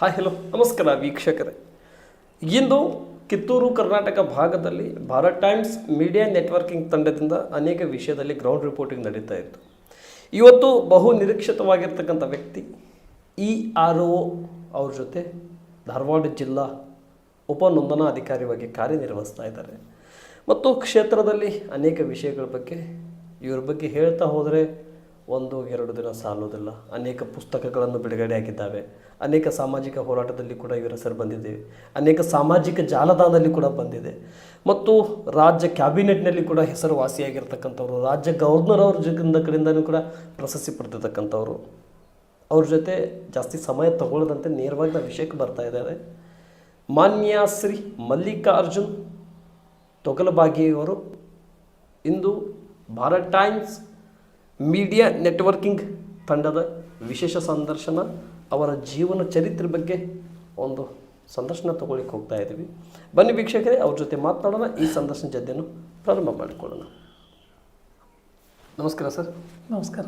Hi hello ನಮಸ್ಕಾರ ವೀಕ್ಷಕರೇ. ಇಂದು ಕಿತ್ತೂರು ಕರ್ನಾಟಕ ಭಾಗದಲ್ಲಿ ಭಾರತ್ ಟೈಮ್ಸ್ ಮೀಡಿಯಾ ನೆಟ್ವರ್ಕಿಂಗ್ ತಂಡದಿಂದ ಅನೇಕ ವಿಷಯದಲ್ಲಿ ಗ್ರೌಂಡ್ ರಿಪೋರ್ಟಿಂಗ್ ನಡೀತಾ ಇತ್ತು. ಇವತ್ತು ಬಹು ನಿರೀಕ್ಷಿತವಾಗಿರ್ತಕ್ಕಂಥ ವ್ಯಕ್ತಿ ERO ಅವ್ರ ಜೊತೆ ಧಾರವಾಡ ಜಿಲ್ಲಾ ಉಪನೋಂದಣಾ ಅಧಿಕಾರಿಯಾಗಿ ಕಾರ್ಯನಿರ್ವಹಿಸ್ತಾ ಇದ್ದಾರೆ. ಮತ್ತು ಕ್ಷೇತ್ರದಲ್ಲಿ ಅನೇಕ ವಿಷಯಗಳ ಬಗ್ಗೆ ಇವ್ರ ಬಗ್ಗೆ ಹೇಳ್ತಾ ಹೋದರೆ ಒಂದು ಎರಡು ದಿನ ಸಾಲೋದಿಲ್ಲ. ಅನೇಕ ಪುಸ್ತಕಗಳನ್ನು ಬಿಡುಗಡೆ ಆಗಿದ್ದಾವೆ. ಅನೇಕ ಸಾಮಾಜಿಕ ಹೋರಾಟದಲ್ಲಿ ಕೂಡ ಇವರ ಹೆಸರು ಬಂದಿದೆ. ಅನೇಕ ಸಾಮಾಜಿಕ ಜಾಲತಾಣದಲ್ಲಿ ಕೂಡ ಬಂದಿದೆ. ಮತ್ತು ರಾಜ್ಯ ಕ್ಯಾಬಿನೆಟ್ನಲ್ಲಿ ಕೂಡ ಹೆಸರುವಾಸಿಯಾಗಿರ್ತಕ್ಕಂಥವ್ರು, ರಾಜ್ಯ ಗವರ್ನರ್ ಅವ್ರ ಕಡೆಯಿಂದನೂ ಕೂಡ ಪ್ರಶಸ್ತಿ ಪಡೆದಿರ್ತಕ್ಕಂಥವ್ರು. ಅವ್ರ ಜೊತೆ ಜಾಸ್ತಿ ಸಮಯ ತಗೊಳ್ಳದಂತೆ ನೇರವಾಗಿ ನಾವು ವಿಷಯಕ್ಕೆ ಬರ್ತಾ ಇದ್ದಾರೆ. ಮಾನ್ಯ ಶ್ರೀ ಮಲ್ಲಿಕಾರ್ಜುನ್ ತೊಗಲಬಾಗಿಯವರು ಇಂದು ಭಾರತ್ ಟೈಮ್ಸ್ ಮೀಡಿಯಾ ನೆಟ್ವರ್ಕಿಂಗ್ ತಂಡದ ವಿಶೇಷ ಸಂದರ್ಶನ, ಅವರ ಜೀವನ ಚರಿತ್ರೆ ಬಗ್ಗೆ ಒಂದು ಸಂದರ್ಶನ ತಗೊಳ್ಳಿಕ್ಕೆ ಹೋಗ್ತಾ ಇದ್ದೀವಿ. ಬನ್ನಿ ವೀಕ್ಷಕರೇ, ಅವ್ರ ಜೊತೆ ಮಾತನಾಡೋಣ. ಈ ಸಂದರ್ಶನ ಜೊತೆಯನ್ನು ಪ್ರಾರಂಭ ಮಾಡಿಕೊಳ್ಳೋಣ. ನಮಸ್ಕಾರ ಸರ್. ನಮಸ್ಕಾರ.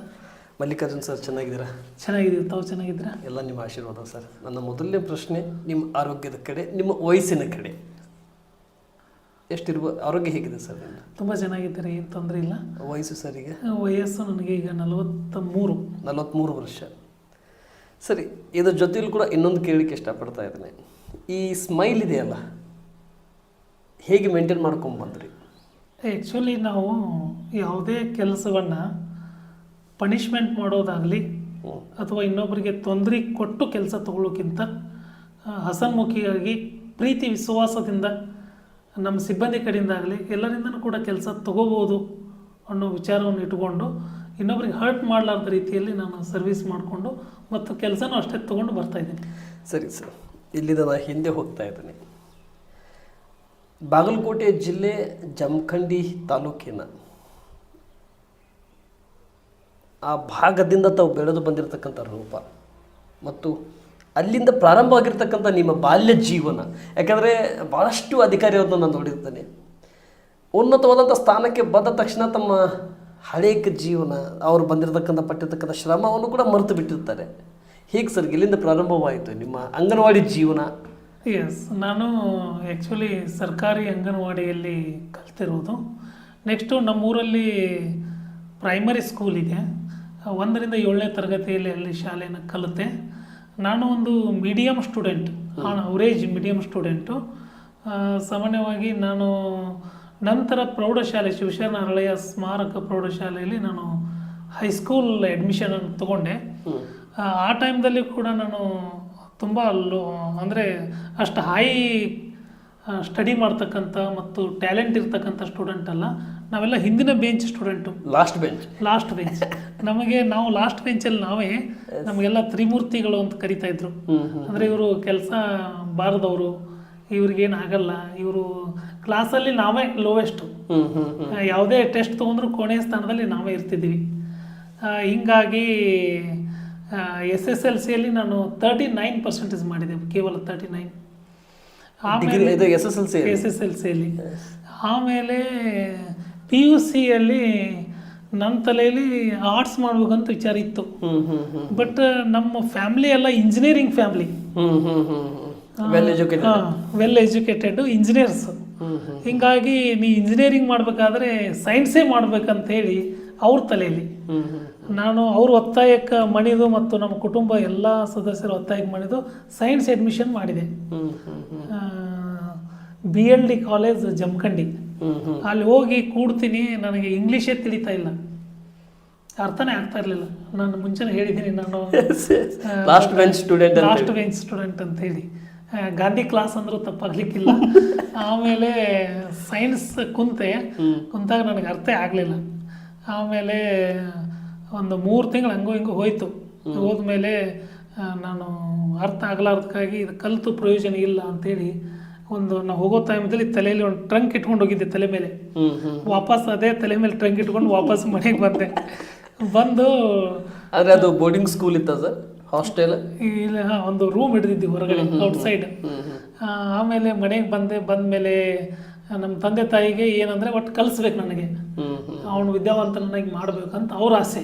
ಮಲ್ಲಿಕಾರ್ಜುನ್ ಸರ್, ಚೆನ್ನಾಗಿದ್ದೀರಾ? ಚೆನ್ನಾಗಿದ್ದೀವಿ, ತಾವು ಚೆನ್ನಾಗಿದ್ದೀರಾ? ಎಲ್ಲ ನಿಮ್ಮ ಆಶೀರ್ವಾದ ಸರ್. ನನ್ನ ಮೊದಲನೇ ಪ್ರಶ್ನೆ ನಿಮ್ಮ ಆರೋಗ್ಯದ ಕಡೆ, ನಿಮ್ಮ ವಯಸ್ಸಿನ ಕಡೆ. ಆರೋಗ್ಯ ಹೇಗಿದೆ ಸರ್? ತುಂಬ ಚೆನ್ನಾಗಿದ್ದಾರೆ, ಏನು ತೊಂದರೆ ಇಲ್ಲ. ವಯಸ್ಸು ಸರ್? ಈಗ ವಯಸ್ಸು ನನಗೆ ಈಗ 43 ವರ್ಷ. ಸರಿ, ಇದ್ರ ಜೊತೆಲಿ ಕೂಡ ಇನ್ನೊಂದು ಕೇಳಲಿಕ್ಕೆ ಇಷ್ಟಪಡ್ತಾ ಇದ್ದೇನೆ. ಈ ಸ್ಮೈಲ್ ಇದೆಯಲ್ಲ, ಹೇಗೆ ಮೇಂಟೈನ್ ಮಾಡ್ಕೊಂಬಂದ್ರಿ? ಆ್ಯಕ್ಚುಲಿ ನಾವು ಯಾವುದೇ ಕೆಲಸವನ್ನು ಪನಿಷ್ಮೆಂಟ್ ಮಾಡೋದಾಗಲಿ ಅಥವಾ ಇನ್ನೊಬ್ಬರಿಗೆ ತೊಂದರೆ ಕೊಟ್ಟು ಕೆಲಸ ತಗೊಳ್ಳೋಕ್ಕಿಂತ ಹಸನ್ಮುಖಿಯಾಗಿ ಪ್ರೀತಿ ವಿಶ್ವಾಸದಿಂದ ನಮ್ಮ ಸಿಬ್ಬಂದಿ ಕಡೆಯಿಂದಾಗಲಿ ಎಲ್ಲರಿಂದನೂ ಕೂಡ ಕೆಲಸ ತಗೋಬೋದು ಅನ್ನೋ ವಿಚಾರವನ್ನು ಇಟ್ಕೊಂಡು ಇನ್ನೊಬ್ರಿಗೆ ಹರ್ಟ್ ಮಾಡಲಾರ್ದ ರೀತಿಯಲ್ಲಿ ನಾನು ಸರ್ವಿಸ್ ಮಾಡಿಕೊಂಡು ಮತ್ತು ಕೆಲಸನೂ ಅಷ್ಟೇ ತೊಗೊಂಡು ಬರ್ತಾಯಿದ್ದೀನಿ. ಸರಿ ಸರ್, ಇಲ್ಲಿಂದ ನಾನು ಹಿಂದೆ ಹೋಗ್ತಾ ಇದ್ದೀನಿ. ಬಾಗಲಕೋಟೆ ಜಿಲ್ಲೆ ಜಮಖಂಡಿ ತಾಲೂಕಿನ ಆ ಭಾಗದಿಂದ ತಾವು ಬೆಳೆದು ಬಂದಿರತಕ್ಕಂಥ ರೂಪ ಮತ್ತು ಅಲ್ಲಿಂದ ಪ್ರಾರಂಭವಾಗಿರ್ತಕ್ಕಂಥ ನಿಮ್ಮ ಬಾಲ್ಯ ಜೀವನ, ಯಾಕಂದರೆ ಭಾಳಷ್ಟು ಅಧಿಕಾರಿಯವ್ರನ್ನ ನಾನು ನೋಡಿರ್ತೇನೆ. ಉನ್ನತವಾದಂಥ ಸ್ಥಾನಕ್ಕೆ ಬಂದ ತಕ್ಷಣ ತಮ್ಮ ಹಳೆಯ ಜೀವನ, ಅವರು ಬಂದಿರತಕ್ಕಂಥ ಪಟ್ಟಿರ್ತಕ್ಕಂಥ ಶ್ರಮವನ್ನು ಕೂಡ ಮರೆತು ಬಿಟ್ಟಿರ್ತಾರೆ. ಹೇಗೆ ಸರ್ ಇಲ್ಲಿಂದ ಪ್ರಾರಂಭವಾಯಿತು ನಿಮ್ಮ ಅಂಗನವಾಡಿ ಜೀವನ? ಎಸ್, ನಾನು ಆ್ಯಕ್ಚುಲಿ ಸರ್ಕಾರಿ ಅಂಗನವಾಡಿಯಲ್ಲಿ ಕಲ್ತಿರೋದು. ನೆಕ್ಸ್ಟು ನಮ್ಮೂರಲ್ಲಿ ಪ್ರೈಮರಿ ಸ್ಕೂಲ್ ಇದೆ, 1ರಿಂದ 7ನೇ ತರಗತಿಯಲ್ಲಿ ಅಲ್ಲಿ ಶಾಲೆಯನ್ನು ಕಲಿತೆ. ನಾನು ಒಂದು medium student, average medium student. ಸಾಮಾನ್ಯವಾಗಿ ನಾನು ನಂತರ ಪ್ರೌಢಶಾಲೆ ಶಿವಶರಣ ಅರಳಯ್ಯ ಸ್ಮಾರಕ ಪ್ರೌಢಶಾಲೆಯಲ್ಲಿ ನಾನು ಹೈಸ್ಕೂಲ್ ಅಡ್ಮಿಷನನ್ನು ತೊಗೊಂಡೆ. ಆ ಟೈಮ್ದಲ್ಲಿ ಕೂಡ ನಾನು ತುಂಬ ಅಂದರೆ ಅಷ್ಟು ಹೈ ಸ್ಟಡಿ ಮಾಡ್ತಕ್ಕಂಥ ಮತ್ತು ಟ್ಯಾಲೆಂಟ್ ಇರ್ತಕ್ಕಂಥ ಸ್ಟೂಡೆಂಟ್ ಅಲ್ಲ. ನಾವೆಲ್ಲ ಹಿಂದಿನ ಬೆಂಚ್ ಸ್ಟೂಡೆಂಟು, ಲಾಸ್ಟ್ ಬೆಂಚ್. ನಾವು ಲಾಸ್ಟ್ ಬೆಂಚಲ್ಲಿ ನಮಗೆಲ್ಲ ತ್ರಿಮೂರ್ತಿಗಳು ಅಂತ ಕರಿತಾ ಇದ್ರು. ಅಂದರೆ ಇವರು ಕೆಲಸ ಬಾರದವರು, ಇವ್ರಿಗೇನು ಆಗಲ್ಲ, ಇವರು ಕ್ಲಾಸಲ್ಲಿ ನಾವೇ ಲೋವೆಸ್ಟು, ಯಾವುದೇ ಟೆಸ್ಟ್ ತೊಗೊಂಡ್ರು ಕೊನೆಯ ಸ್ಥಾನದಲ್ಲಿ ನಾವೇ ಇರ್ತಿದ್ದೀವಿ. ಹಿಂಗಾಗಿ SSLCಯಲ್ಲಿ ನಾನು 39% ಮಾಡಿದೆ, ಕೇವಲ 39. ಆಮೇಲೆ SSLCಯಲ್ಲಿ ಆಮೇಲೆ PUCಯಲ್ಲಿ ನನ್ನ ತಲೆಯಲ್ಲಿ ಆರ್ಟ್ಸ್ ಮಾಡ್ಬೇಕಂತ ವಿಚಾರ ಇತ್ತು. ಬಟ್ ನಮ್ಮ ಫ್ಯಾಮಿಲಿ ಎಲ್ಲ engineering family, well educated engineers. ಹಿಂಗಾಗಿ ನೀ ಇಂಜಿನಿಯರಿಂಗ್ ಮಾಡಬೇಕಾದ್ರೆ ಸೈನ್ಸೇ ಮಾಡ್ಬೇಕಂತೇಳಿ ಅವ್ರ ತಲೆಯಲ್ಲಿ ನಾನು ಅವ್ರ ಒತ್ತಾಯಕ್ಕೆ ಮಣಿದು ಮತ್ತು ನಮ್ಮ ಕುಟುಂಬ ಎಲ್ಲ ಸದಸ್ಯರ ಒತ್ತಾಯಕ್ಕೆ ಮಣಿದು ಸೈನ್ಸ್ ಅಡ್ಮಿಷನ್ ಮಾಡಿದೆ. BLD college Jamkhandi. ಅಲ್ಲಿ ಹೋಗಿ ಕೂಡ್ತೀನಿ, ನನಗೆ ಇಂಗ್ಲೀಷೇ ತಿಳಿತಾ ಇಲ್ಲ, ಅರ್ಥನೇ ಆಗ್ತಾ ಇರಲಿಲ್ಲ. ನಾನು ಮುಂಚೆನೇ ಹೇಳಿದ್ದೀನಿ, ನಾನು ಲಾಸ್ಟ್ ಬೆಂಚ್ ಸ್ಟೂಡೆಂಟ್ ಅಂತ ಹೇಳಿ. ಗಾಂಧಿ ಕ್ಲಾಸ್ ಅಂದರೂ ತಪ್ಪಾಗಲಿಕ್ಕಿಲ್ಲ. ಆಮೇಲೆ ಸೈನ್ಸ್ ಕುಂತಾಗ ನನಗೆ ಅರ್ಥ ಆಗಲಿಲ್ಲ. ಆಮೇಲೆ ಒಂದು 3 ತಿಂಗಳು ಹಂಗೋ ಹಿಂಗೋ ಹೋಯ್ತು. ಹೋದ್ಮೇಲೆ ನಾನು ಅರ್ಥ ಆಗಲಾರ್ದಕ್ಕಾಗಿ ಇದು ಕಲಿತು ಪ್ರಯೋಜನ ಇಲ್ಲ ಅಂಥೇಳಿ ನಾವು ಹೋಗೋ ಟೈಮಲ್ಲಿ ತಲೆಯಲ್ಲಿ ಒಂದು ಟ್ರಂಕ್ ಇಟ್ಕೊಂಡು ಹೋಗಿದ್ದೆ ತಲೆ ಮೇಲೆ. ವಾಪಸ್ ಅದೇ ತಲೆ ಮೇಲೆ ಟ್ರಂಕ್ ಇಟ್ಕೊಂಡು ವಾಪಸ್ ಮನೆಗೆ ಬಂದು ಅಂದರೆ ಅದು ಬೋರ್ಡಿಂಗ್ ಸ್ಕೂಲ್ ಇತ್ತ ಸರ್? ಹಾಸ್ಟೆಲ್ ಇಲ್ಲ, ಒಂದು ರೂಮ್ ಹಿಡಿದಿದ್ವಿ ಹೊರಗಡೆ ಔಟ್ಸೈಡ್. ಆಮೇಲೆ ಮನೆಗೆ ಬಂದಮೇಲೆ ನಮ್ಮ ತಂದೆ ತಾಯಿಗೆ ಏನಂದರೆ ಒಟ್ಟು ಕಲಿಸ್ಬೇಕು ನನಗೆ, ಅವನು ವಿದ್ಯಾವಂತನಾಗಿ ಮಾಡಬೇಕಂತ ಅವ್ರ ಆಸೆ.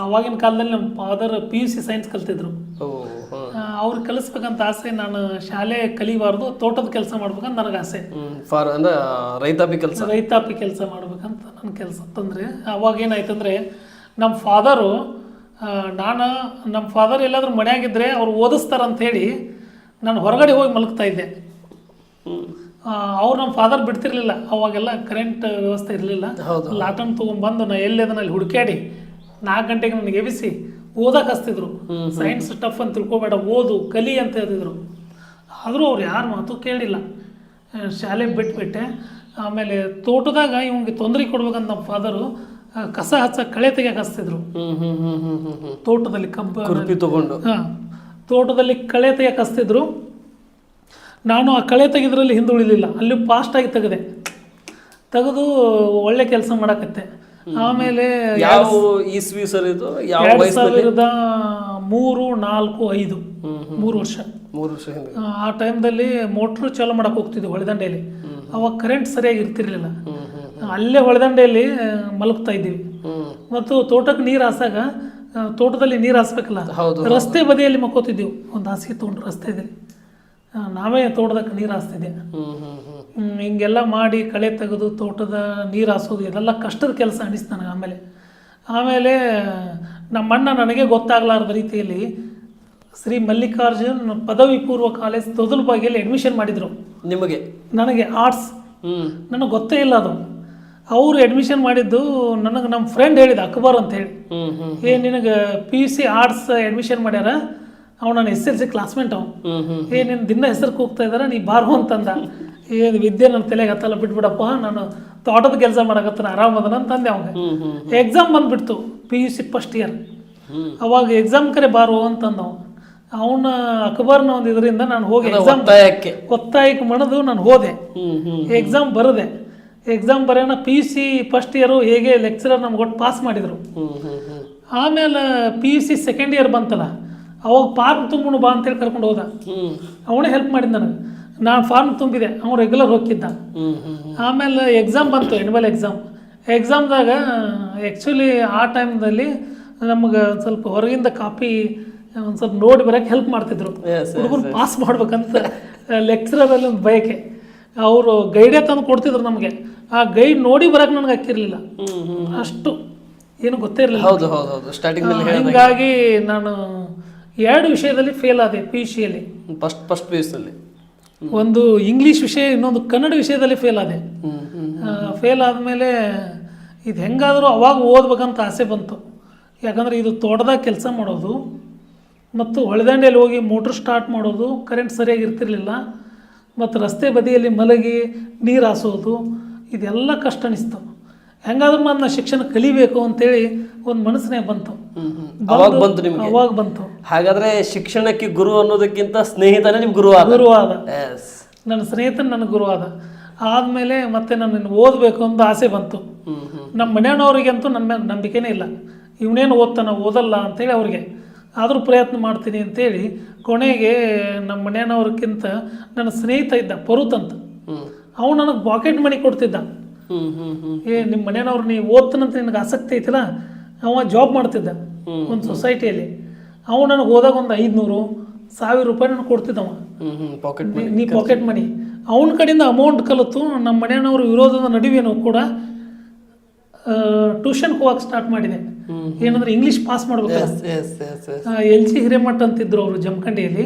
ಆವಾಗಿನ ಕಾಲದಲ್ಲಿ ನಮ್ಮ ಫಾದರ್ PUC ಸೈನ್ಸ್ ಕಲ್ತಿದ್ರು. ಅವ್ರು ಕಲಿಸ್ಬೇಕಂತ ಆಸೆ. ನಾನು ಶಾಲೆ ಕಲಿಬಾರ್ದು, ತೋಟದ ಕೆಲಸ ಮಾಡ್ಬೇಕಂತ ನನಗೆ ಆಸೆ. ಫಾರ್ ಅಂದ್ರೆ ರೈತಾಪಿ ಕೆಲಸ ಮಾಡ್ಬೇಕಂತ ನನ್ನ ಕೆಲಸ ಅಂತಂದರೆ ಅವಾಗ ಏನಾಯ್ತಂದರೆ ನಮ್ಮ ಫಾದರು ನಮ್ಮ ಫಾದರ್ ಎಲ್ಲಾದರೂ ಮನೆಯಾಗಿದ್ದರೆ ಅವ್ರು ಓದಿಸ್ತಾರಂಥೇಳಿ ನಾನು ಹೊರಗಡೆ ಹೋಗಿ ಮಲಗ್ತಾ ಇದ್ದೆ. ಅವ್ರು ನಮ್ಮ ಫಾದರ್ ಬಿಡ್ತಿರ್ಲಿಲ್ಲ, ಅವಾಗೆಲ್ಲ ಕರೆಂಟ್ ವ್ಯವಸ್ಥೆ ಇರಲಿಲ್ಲ. ಲಾಟನ್ ತೊಗೊಂಡ್ಬಂದು ನಾ ಎಲ್ಲಿ ಅದನ್ನಲ್ಲಿ ಹುಡುಕ್ಯಾಡಿ 4 ಗಂಟೆಗೆ ನನಗೆ ಎಬ್ಬಿಸಿ ಓದಕ್ಕೆ ಹಚ್ತಿದ್ರು. ಸೈನ್ಸ್ ಟಫ್ ಅಂತ ತಿಳ್ಕೊಬೇಡ, ಓದು ಕಲಿ ಅಂತ ಹೇಳ್ತಿದ್ರು. ಆದರೂ ಅವ್ರು ಯಾರು ಮಾತು ಕೇಳಿಲ್ಲ, ಶಾಲೆ ಬಿಟ್ಬಿಟ್ಟೆ. ಆಮೇಲೆ ತೋಟದಾಗ ಇವಂಗೆ ತೊಂದರೆ ಕೊಡ್ಬೇಕಂತ ನಮ್ಮ ಫಾದರು ಕಸ ಕಳೆ ತೆಗಿಯಕ್ಕೆ ಹಚ್ತಿದ್ರು. ತೋಟದಲ್ಲಿ ತಗೊಂಡು ತೋಟದಲ್ಲಿ ಕಳೆ ತೆಗಿಯಕ್ಕೆ ಹಚ್ತಿದ್ರು. ನಾನು ಆ ಕಳೆ ತೆಗೆದ್ರಲ್ಲಿ ಹಿಂದುಳಿಲಿಲ್ಲ, ಅಲ್ಲಿ ಫಾಸ್ಟಾಗಿ ತೆಗೆದು ಒಳ್ಳೆ ಕೆಲಸ ಮಾಡಕತ್ತೆ. ಆಮೇಲೆ ಯಾವ ಇಸ್ವಿ ಸರ್ ಇದು? 2003, 4, 5 3 ವರ್ಷ ಹಿಂದೆ ಆ ಟೈಮ್ದಲ್ಲಿ ಮೋಟ್ರು ಚಾಲು ಮಾಡಕ್ಕೆ ಹೋಗ್ತಿದ್ವಿ ಹೊಳೆದಂಡೆಯಲ್ಲಿ. ಅವಾಗ ಕರೆಂಟ್ ಸರಿಯಾಗಿ ಇರ್ತಿರ್ಲಿಲ್ಲ. ಅಲ್ಲೇ ಹೊಳೆದಂಡೆಯಲ್ಲಿ ಮಲಗ್ತಾ ಇದ್ದೀವಿ. ಮತ್ತು ತೋಟಕ್ಕೆ ನೀರು ಹಾಸಾಗ ತೋಟದಲ್ಲಿ ನೀರು ಹಾಸ್ಬೇಕಲ್ಲ, ರಸ್ತೆ ಬದಿಯಲ್ಲಿ ಮಕ್ಕೋತಿದ್ದೀವಿ. ಒಂದು ಹಾಸಿಗೆ ತೊಗೊಂಡು ರಸ್ತೆಯಲ್ಲಿ ನಾವೇ ತೋಟದಕ್ಕೆ ನೀರು ಹಾಸ್ತಿದ್ದೆ. ಹಿಂಗೆಲ್ಲ ಮಾಡಿ ಕಳೆ ತೆಗೆದು ತೋಟದ ನೀರು ಹಾಸೋದು ಇದೆಲ್ಲ ಕಷ್ಟದ ಕೆಲಸ ಅನಿಸ್ತು ನನಗೆ. ಆಮೇಲೆ ನಮ್ಮ ಅಣ್ಣ ನನಗೆ ಗೊತ್ತಾಗಲಾರ್ದ ರೀತಿಯಲ್ಲಿ ಶ್ರೀ ಮಲ್ಲಿಕಾರ್ಜುನ್ ಪದವಿ ಪೂರ್ವ ಕಾಲೇಜ್ ತೊದಲಬಾಗಿಯಲ್ಲಿ ಅಡ್ಮಿಷನ್ ಮಾಡಿದರು. ನನಗೆ ಆರ್ಟ್ಸ್ ನನಗೆ ಗೊತ್ತೇ ಇಲ್ಲ ಅದು. ಅವರು ಅಡ್ಮಿಷನ್ ಮಾಡಿದ್ದು ನನಗೆ ನಮ್ಮ ಫ್ರೆಂಡ್ ಹೇಳಿದ, ಅಕ್ಬರ್ ಅಂತ ಹೇಳಿ, ನಿನಗೆ PUC ಆರ್ಟ್ಸ್ ಅಡ್ಮಿಷನ್ ಮಾಡ್ಯಾರ, ಅವ್ನು ನನ್ನ SSLC ಕ್ಲಾಸ್ಮೇಟ್ ಅವನು, ನಿನ್ನ ದಿನ ಹೆಸರಿಗೆ ಹೋಗ್ತಾ ಇದ್ದಾರೆ, ನೀ ಬಾರೋ ಅಂತಂದ. ವಿದ್ಯೆ ನನ್ನ ತಲೆಗೆ ಹತ್ತಲ್ಲ, ಬಿಟ್ಬಿಡಪ್ಪ, ನಾನು ತೋಟದ ಕೆಲಸ ಮಾಡಕತ್ತಾನ, ಆರಾಮದನ ಅಂತಂದೆ ಅವಾಗ. ಎಕ್ಸಾಮ್ ಬಂದುಬಿಡ್ತು PUC ಫಸ್ಟ್ ಇಯರ್. ಅವಾಗ ಎಕ್ಸಾಮ್ ಕರೆ ಬಾರೋ ಅಂತಂದ ಅವನ ಅಕ್ಬರ್ನ ಒಂದು ಇದರಿಂದ ನಾನು ಹೋಗಿ ಎಕ್ಸಾಮ್ ಒತ್ತಾಯಕ್ಕೆ ಮಣದು ನಾನು ಹೋದೆ. ಎಕ್ಸಾಮ್ ಬರೋಣ PUC ಫಸ್ಟ್ ಇಯರು ಹೇಗೆ ಲೆಕ್ಚರರ್ ನಮ್ಗೆ ಒಟ್ಟು ಪಾಸ್ ಮಾಡಿದರು. ಆಮೇಲೆ PUC ಸೆಕೆಂಡ್ ಇಯರ್ ಬಂತಲ್ಲ, ಅವಾಗ ಫಾರ್ಮ್ ತುಂಬಿಣು ಬಾ ಅಂತೇಳಿ ಕರ್ಕೊಂಡು ಹೋದ. ಅವನೇ ಹೆಲ್ಪ್ ಮಾಡಿದ ನನಗೆ. ನಾನು ಫಾರ್ಮ್ ತುಂಬಿದೆ, ಅವ್ನು ರೆಗ್ಯುಲರ್ ಹೋಗಿದ್ದ. ಆಮೇಲೆ ಎಕ್ಸಾಮ್ ಬಂತು, ಎನ್ಯುವಲ್ ಎಕ್ಸಾಮ್ದಾಗ ಆ್ಯಕ್ಚುಲಿ ಆ ಟೈಮ್ದಲ್ಲಿ ನಮ್ಗೆ ಸ್ವಲ್ಪ ಹೊರಗಿಂದ ಕಾಪಿ ಒಂದು ಸ್ವಲ್ಪ ನೋಡಿ ಬರೋಕ್ಕೆ ಹೆಲ್ಪ್ ಮಾಡ್ತಿದ್ರು. ಹುಡುಗರು ಪಾಸ್ ಮಾಡ್ಬೇಕಂತ ಲೆಕ್ಚರಲ್ಲಿ ಒಂದು ಬಯಕೆ. ಅವರು ಗೈಡೇ ತಂದು ಕೊಡ್ತಿದ್ರು ನಮಗೆ. ಆ ಗೈಡ್ ನೋಡಿ ಬರೋಕೆ ನನಗೆ ಹಾಕಿರಲಿಲ್ಲ, ಅಷ್ಟು ಏನು ಗೊತ್ತೇ ಇರಲಿಲ್ಲ. ಹೀಗಾಗಿ ನಾನು 2 ವಿಷಯದಲ್ಲಿ ಫೇಲ್ ಆದೆ PUCಯಲ್ಲಿ. ಫಸ್ಟ್ PUCಯಲ್ಲಿ ಒಂದು ಇಂಗ್ಲೀಷ್ ವಿಷಯ, ಇನ್ನೊಂದು ಕನ್ನಡ ವಿಷಯದಲ್ಲಿ ಫೇಲ್ ಆದೆ. ಫೇಲ್ ಆದಮೇಲೆ ಇದು ಹೆಂಗಾದರೂ ಅವಾಗ ಓದ್ಬೇಕಂತ ಆಸೆ ಬಂತು. ಯಾಕಂದರೆ ಇದು ತೋಟದಾಗ ಕೆಲಸ ಮಾಡೋದು ಮತ್ತು ಹೊಳೆದಂಡೆಯಲ್ಲಿ ಹೋಗಿ ಮೋಟ್ರ್ ಸ್ಟಾರ್ಟ್ ಮಾಡೋದು, ಕರೆಂಟ್ ಸರಿಯಾಗಿ ಇರ್ತಿರ್ಲಿಲ್ಲ, ಮತ್ತು ರಸ್ತೆ ಬದಿಯಲ್ಲಿ ಮಲಗಿ ನೀರು ಹಾಸೋದು, ಇದೆಲ್ಲ ಕಷ್ಟ ಅನಿಸ್ತು. ಹೆಂಗಾದ್ರೂ ನಾನು ಶಿಕ್ಷಣ ಕಲಿಬೇಕು ಅಂತೇಳಿ ಒಂದು ಮನಸ್ಸಿನಾಗ ಬಂತು. ಅವಾಗ ಬಂತು. ಹಾಗಾದ್ರೆ ಶಿಕ್ಷಣಕ್ಕೆ ಗುರು ಅನ್ನೋದಕ್ಕಿಂತ ಸ್ನೇಹಿತನೇ ನಿಮ್ಗೆ ಗುರು ಆದ. ನನ್ನ ಸ್ನೇಹಿತನ ನನಗೆ ಗುರು ಆದಮೇಲೆ ಮತ್ತೆ ನಾನು ಓದಬೇಕು ಅಂತ ಆಸೆ ಬಂತು. ನಮ್ಮ ಮನೆಯವ್ರಿಗಂತೂ ನನ್ನ ಮೇಲೆ ನಂಬಿಕೆನೇ ಇಲ್ಲ, ಇವನೇನು ಓದಲ್ಲ ಅಂತೇಳಿ ಅವ್ರಿಗೆ. ಆದರೂ ಪ್ರಯತ್ನ ಮಾಡ್ತೀನಿ ಅಂತೇಳಿ ಕೊನೆಗೆ ನಮ್ಮ ಮನೆಯವ್ರಿಗಿಂತ ನನ್ನ ಸ್ನೇಹಿತ ಇದ್ದ ಪರುತ್ ಅಂತ, ಅವನು ನನಗೆ ಪಾಕೆಟ್ ಮನಿ ಕೊಡ್ತಿದ್ದ. ನಿಮ್ಮ ಮನೆಯವ್ರು ನೀವು ಓದ್ತಾನಂತ ನಿನಗೆ ಆಸಕ್ತಿ ಐತಿಲ್ಲ, ಅವ ಜಾಬ್ ಮಾಡ್ತಿದ್ದ ಒಂದು ಸೊಸೈಟಿಯಲ್ಲಿ. ಅವ ನನಗೆ ಹೋದಾಗ ಒಂದು 500-1000 ರೂಪಾಯಿ ನನಗೆ ಕೊಡ್ತಿದ್ದವ, ನೀ ಪಾಕೆಟ್ ಮನಿ. ಅವನ ಕಡೆಯಿಂದ ಅಮೌಂಟ್ ಕಲಿತು ನಮ್ಮ ಮನೆಯವ್ರ ವಿರೋಧದ ನಡುವೆನೂ ಕೂಡ ಟ್ಯೂಷನ್ಗೆ ಹೋಗಕ್ಕೆ ಸ್ಟಾರ್ಟ್ ಮಾಡಿದೆ. ಏನಂದ್ರೆ ಇಂಗ್ಲೀಷ್ ಪಾಸ್ ಮಾಡ್ಬೇಕು. LG ಹಿರೇಮಠ ಅಂತಿದ್ರು ಅವರು ಜಮಖಂಡಿಯಲ್ಲಿ,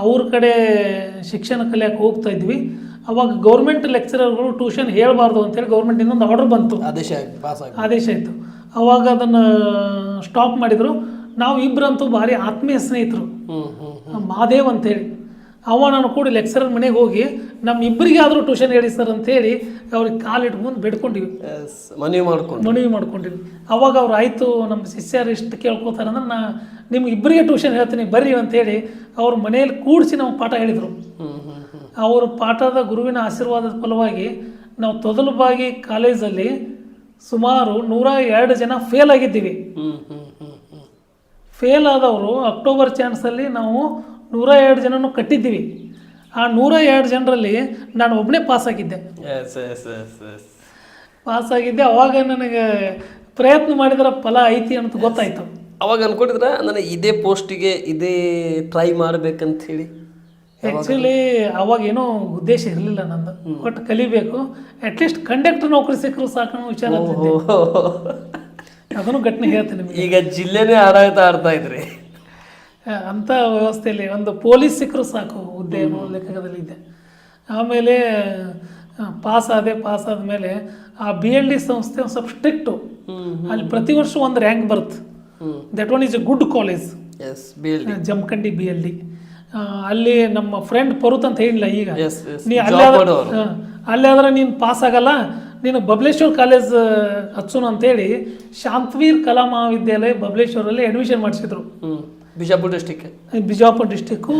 ಅವ್ರ ಕಡೆ ಶಿಕ್ಷಣ ಕಲಿಯಕ್ಕೆ ಹೋಗ್ತಾ ಇದ್ವಿ. ಅವಾಗ ಗೌರ್ಮೆಂಟ್ ಲೆಕ್ಚರರ್ಗಳು ಟ್ಯೂಷನ್ ಹೇಳಬಾರ್ದು ಅಂತೇಳಿ ಗೌರ್ಮೆಂಟಿಂದ ಒಂದು ಆರ್ಡರ್ ಬಂತು, ಆದೇಶ ಆಯಿತು. ಅವಾಗ ಅದನ್ನು ಸ್ಟಾಪ್ ಮಾಡಿದರು. ನಾವು ಇಬ್ಬರಂತೂ ಭಾರಿ ಆತ್ಮೀಯ ಸ್ನೇಹಿತರು. ಮಹಾದೇವ್ ಅಂತೇಳಿ ನಾನು ಕೂಡ ಲೆಕ್ಚರರ್ ಮನೆಗೆ ಹೋಗಿ ನಮ್ಮಿಬ್ಬರಿಗೆ ಆದರೂ ಟ್ಯೂಷನ್ ಹೇಳಿ ಸರ್ ಅಂತೇಳಿ ಅವ್ರಿಗೆ ಕಾಲಿಟ್ಕೊಂಡು ಬೇಡ್ಕೊಂಡಿವಿ, ಮನವಿ ಮಾಡ್ಕೊಂಡಿವಿ. ಅವಾಗ ಅವ್ರು ಆಯಿತು, ನಮ್ಮ ಶಿಷ್ಯರು ಇಷ್ಟು ಕೇಳ್ಕೊತಾರೆ ಅಂದ್ರೆ ನಿಮ್ಗೆ ಇಬ್ಬರಿಗೆ ಟ್ಯೂಷನ್ ಹೇಳ್ತೀನಿ ಬರ್ರಿ ಅಂತೇಳಿ ಅವ್ರ ಮನೆಯಲ್ಲಿ ಕೂಡಿಸಿ ನಾವು ಪಾಠ ಹೇಳಿದರು. ಅವ್ರ ಪಾಠದ ಗುರುವಿನ ಆಶೀರ್ವಾದದ ಫಲವಾಗಿ ನಾವು ತೊದಲಬಾಗಿ ಕಾಲೇಜಲ್ಲಿ ಸುಮಾರು 102 ಜನ ಫೇಲ್ ಆಗಿದ್ದೀವಿ. ಫೇಲ್ ಆದವರು ಅಕ್ಟೋಬರ್ ಚಾನ್ಸಲ್ಲಿ ನಾವು 102 ಜನನೂ ಕಟ್ಟಿದ್ದೀವಿ. ಆ 102 ಜನರಲ್ಲಿ ನಾನು ಒಬ್ಬನೇ ಪಾಸಾಗಿದ್ದೆ. ಅವಾಗ ನನಗೆ ಪ್ರಯತ್ನ ಮಾಡಿದ್ರೆ ಫಲ ಐತಿ ಅಂತ ಗೊತ್ತಾಯಿತು. ಅವಾಗ ಅನ್ಕೊಂಡಿದ್ರ ನಾನು ಇದೇ ಪೋಸ್ಟಿಗೆ ಇದೇ ಟ್ರೈ ಮಾಡ್ಬೇಕಂತ ಹೇಳಿ? ಆ್ಯಕ್ಚುಲಿ ಅವಾಗ ಏನೋ ಉದ್ದೇಶ ಇರಲಿಲ್ಲ ನಂದು, ಬಟ್ ಕಲಿಬೇಕು, ಅಟ್ಲೀಸ್ಟ್ ಕಂಡಕ್ಟರ್ ನೌಕರಿ ಸಿಕ್ಕರು ಸಾಕು ಅನ್ನೋ ವಿಚಾರ ಇರ್ತಿದ್ದೆ. ಅದನ್ನು ಘಟನೆ ಹೇಳ್ತೀನಿ ನಿಮಗೆ. ಈಗ ಜಿಲ್ಲೆನೇ ಆಡ್ತಾ ಇದ್ರಿ ಅಂಥ ವ್ಯವಸ್ಥೆಯಲ್ಲಿ ಒಂದು ಪೊಲೀಸ್ ಸಿಕ್ಕರು ಸಾಕು ಹುದ್ದೆ ಅನ್ನೋ ಲೆಕ್ಕದಲ್ಲಿ ಇದ್ದೆ. ಆಮೇಲೆ ಪಾಸ್ ಆದಮೇಲೆ ಆ BLD ಸಂಸ್ಥೆ ಒಂದು ಸ್ವಲ್ಪ ಸ್ಟ್ರಿಕ್ಟು. ಅಲ್ಲಿ ಪ್ರತಿ ವರ್ಷ ಒಂದು ರ್ಯಾಂಕ್ ಬರುತ್ತೆ. That one is A good college, Jamkhandi BLD. ಅಲ್ಲಿ ನಮ್ಮ ಫ್ರೆಂಡ್ ಪರುತ್ ಅಂತ ಹೇಳಿಲ್ಲ, ಈಗ ನೀ ಅಲ್ಲೇ ಆದ್ರೆ ನೀನು ಪಾಸ್ ಆಗಲ್ಲ, ನೀನು ಬಬಲೇಶ್ವರ್ ಕಾಲೇಜ್ ಹಚ್ಚೋಣ ಅಂತೇಳಿ ಶಾಂತವೀರ್ ಕಲಾ ಮಹಾವಿದ್ಯಾಲಯ ಬಬಲೇಶ್ವರಲ್ಲಿ ಅಡ್ಮಿಷನ್ ಮಾಡಿಸಿದ್ರು. ಬಿಜಾಪುರ ಡಿಸ್ಟಿಕ್ಕು.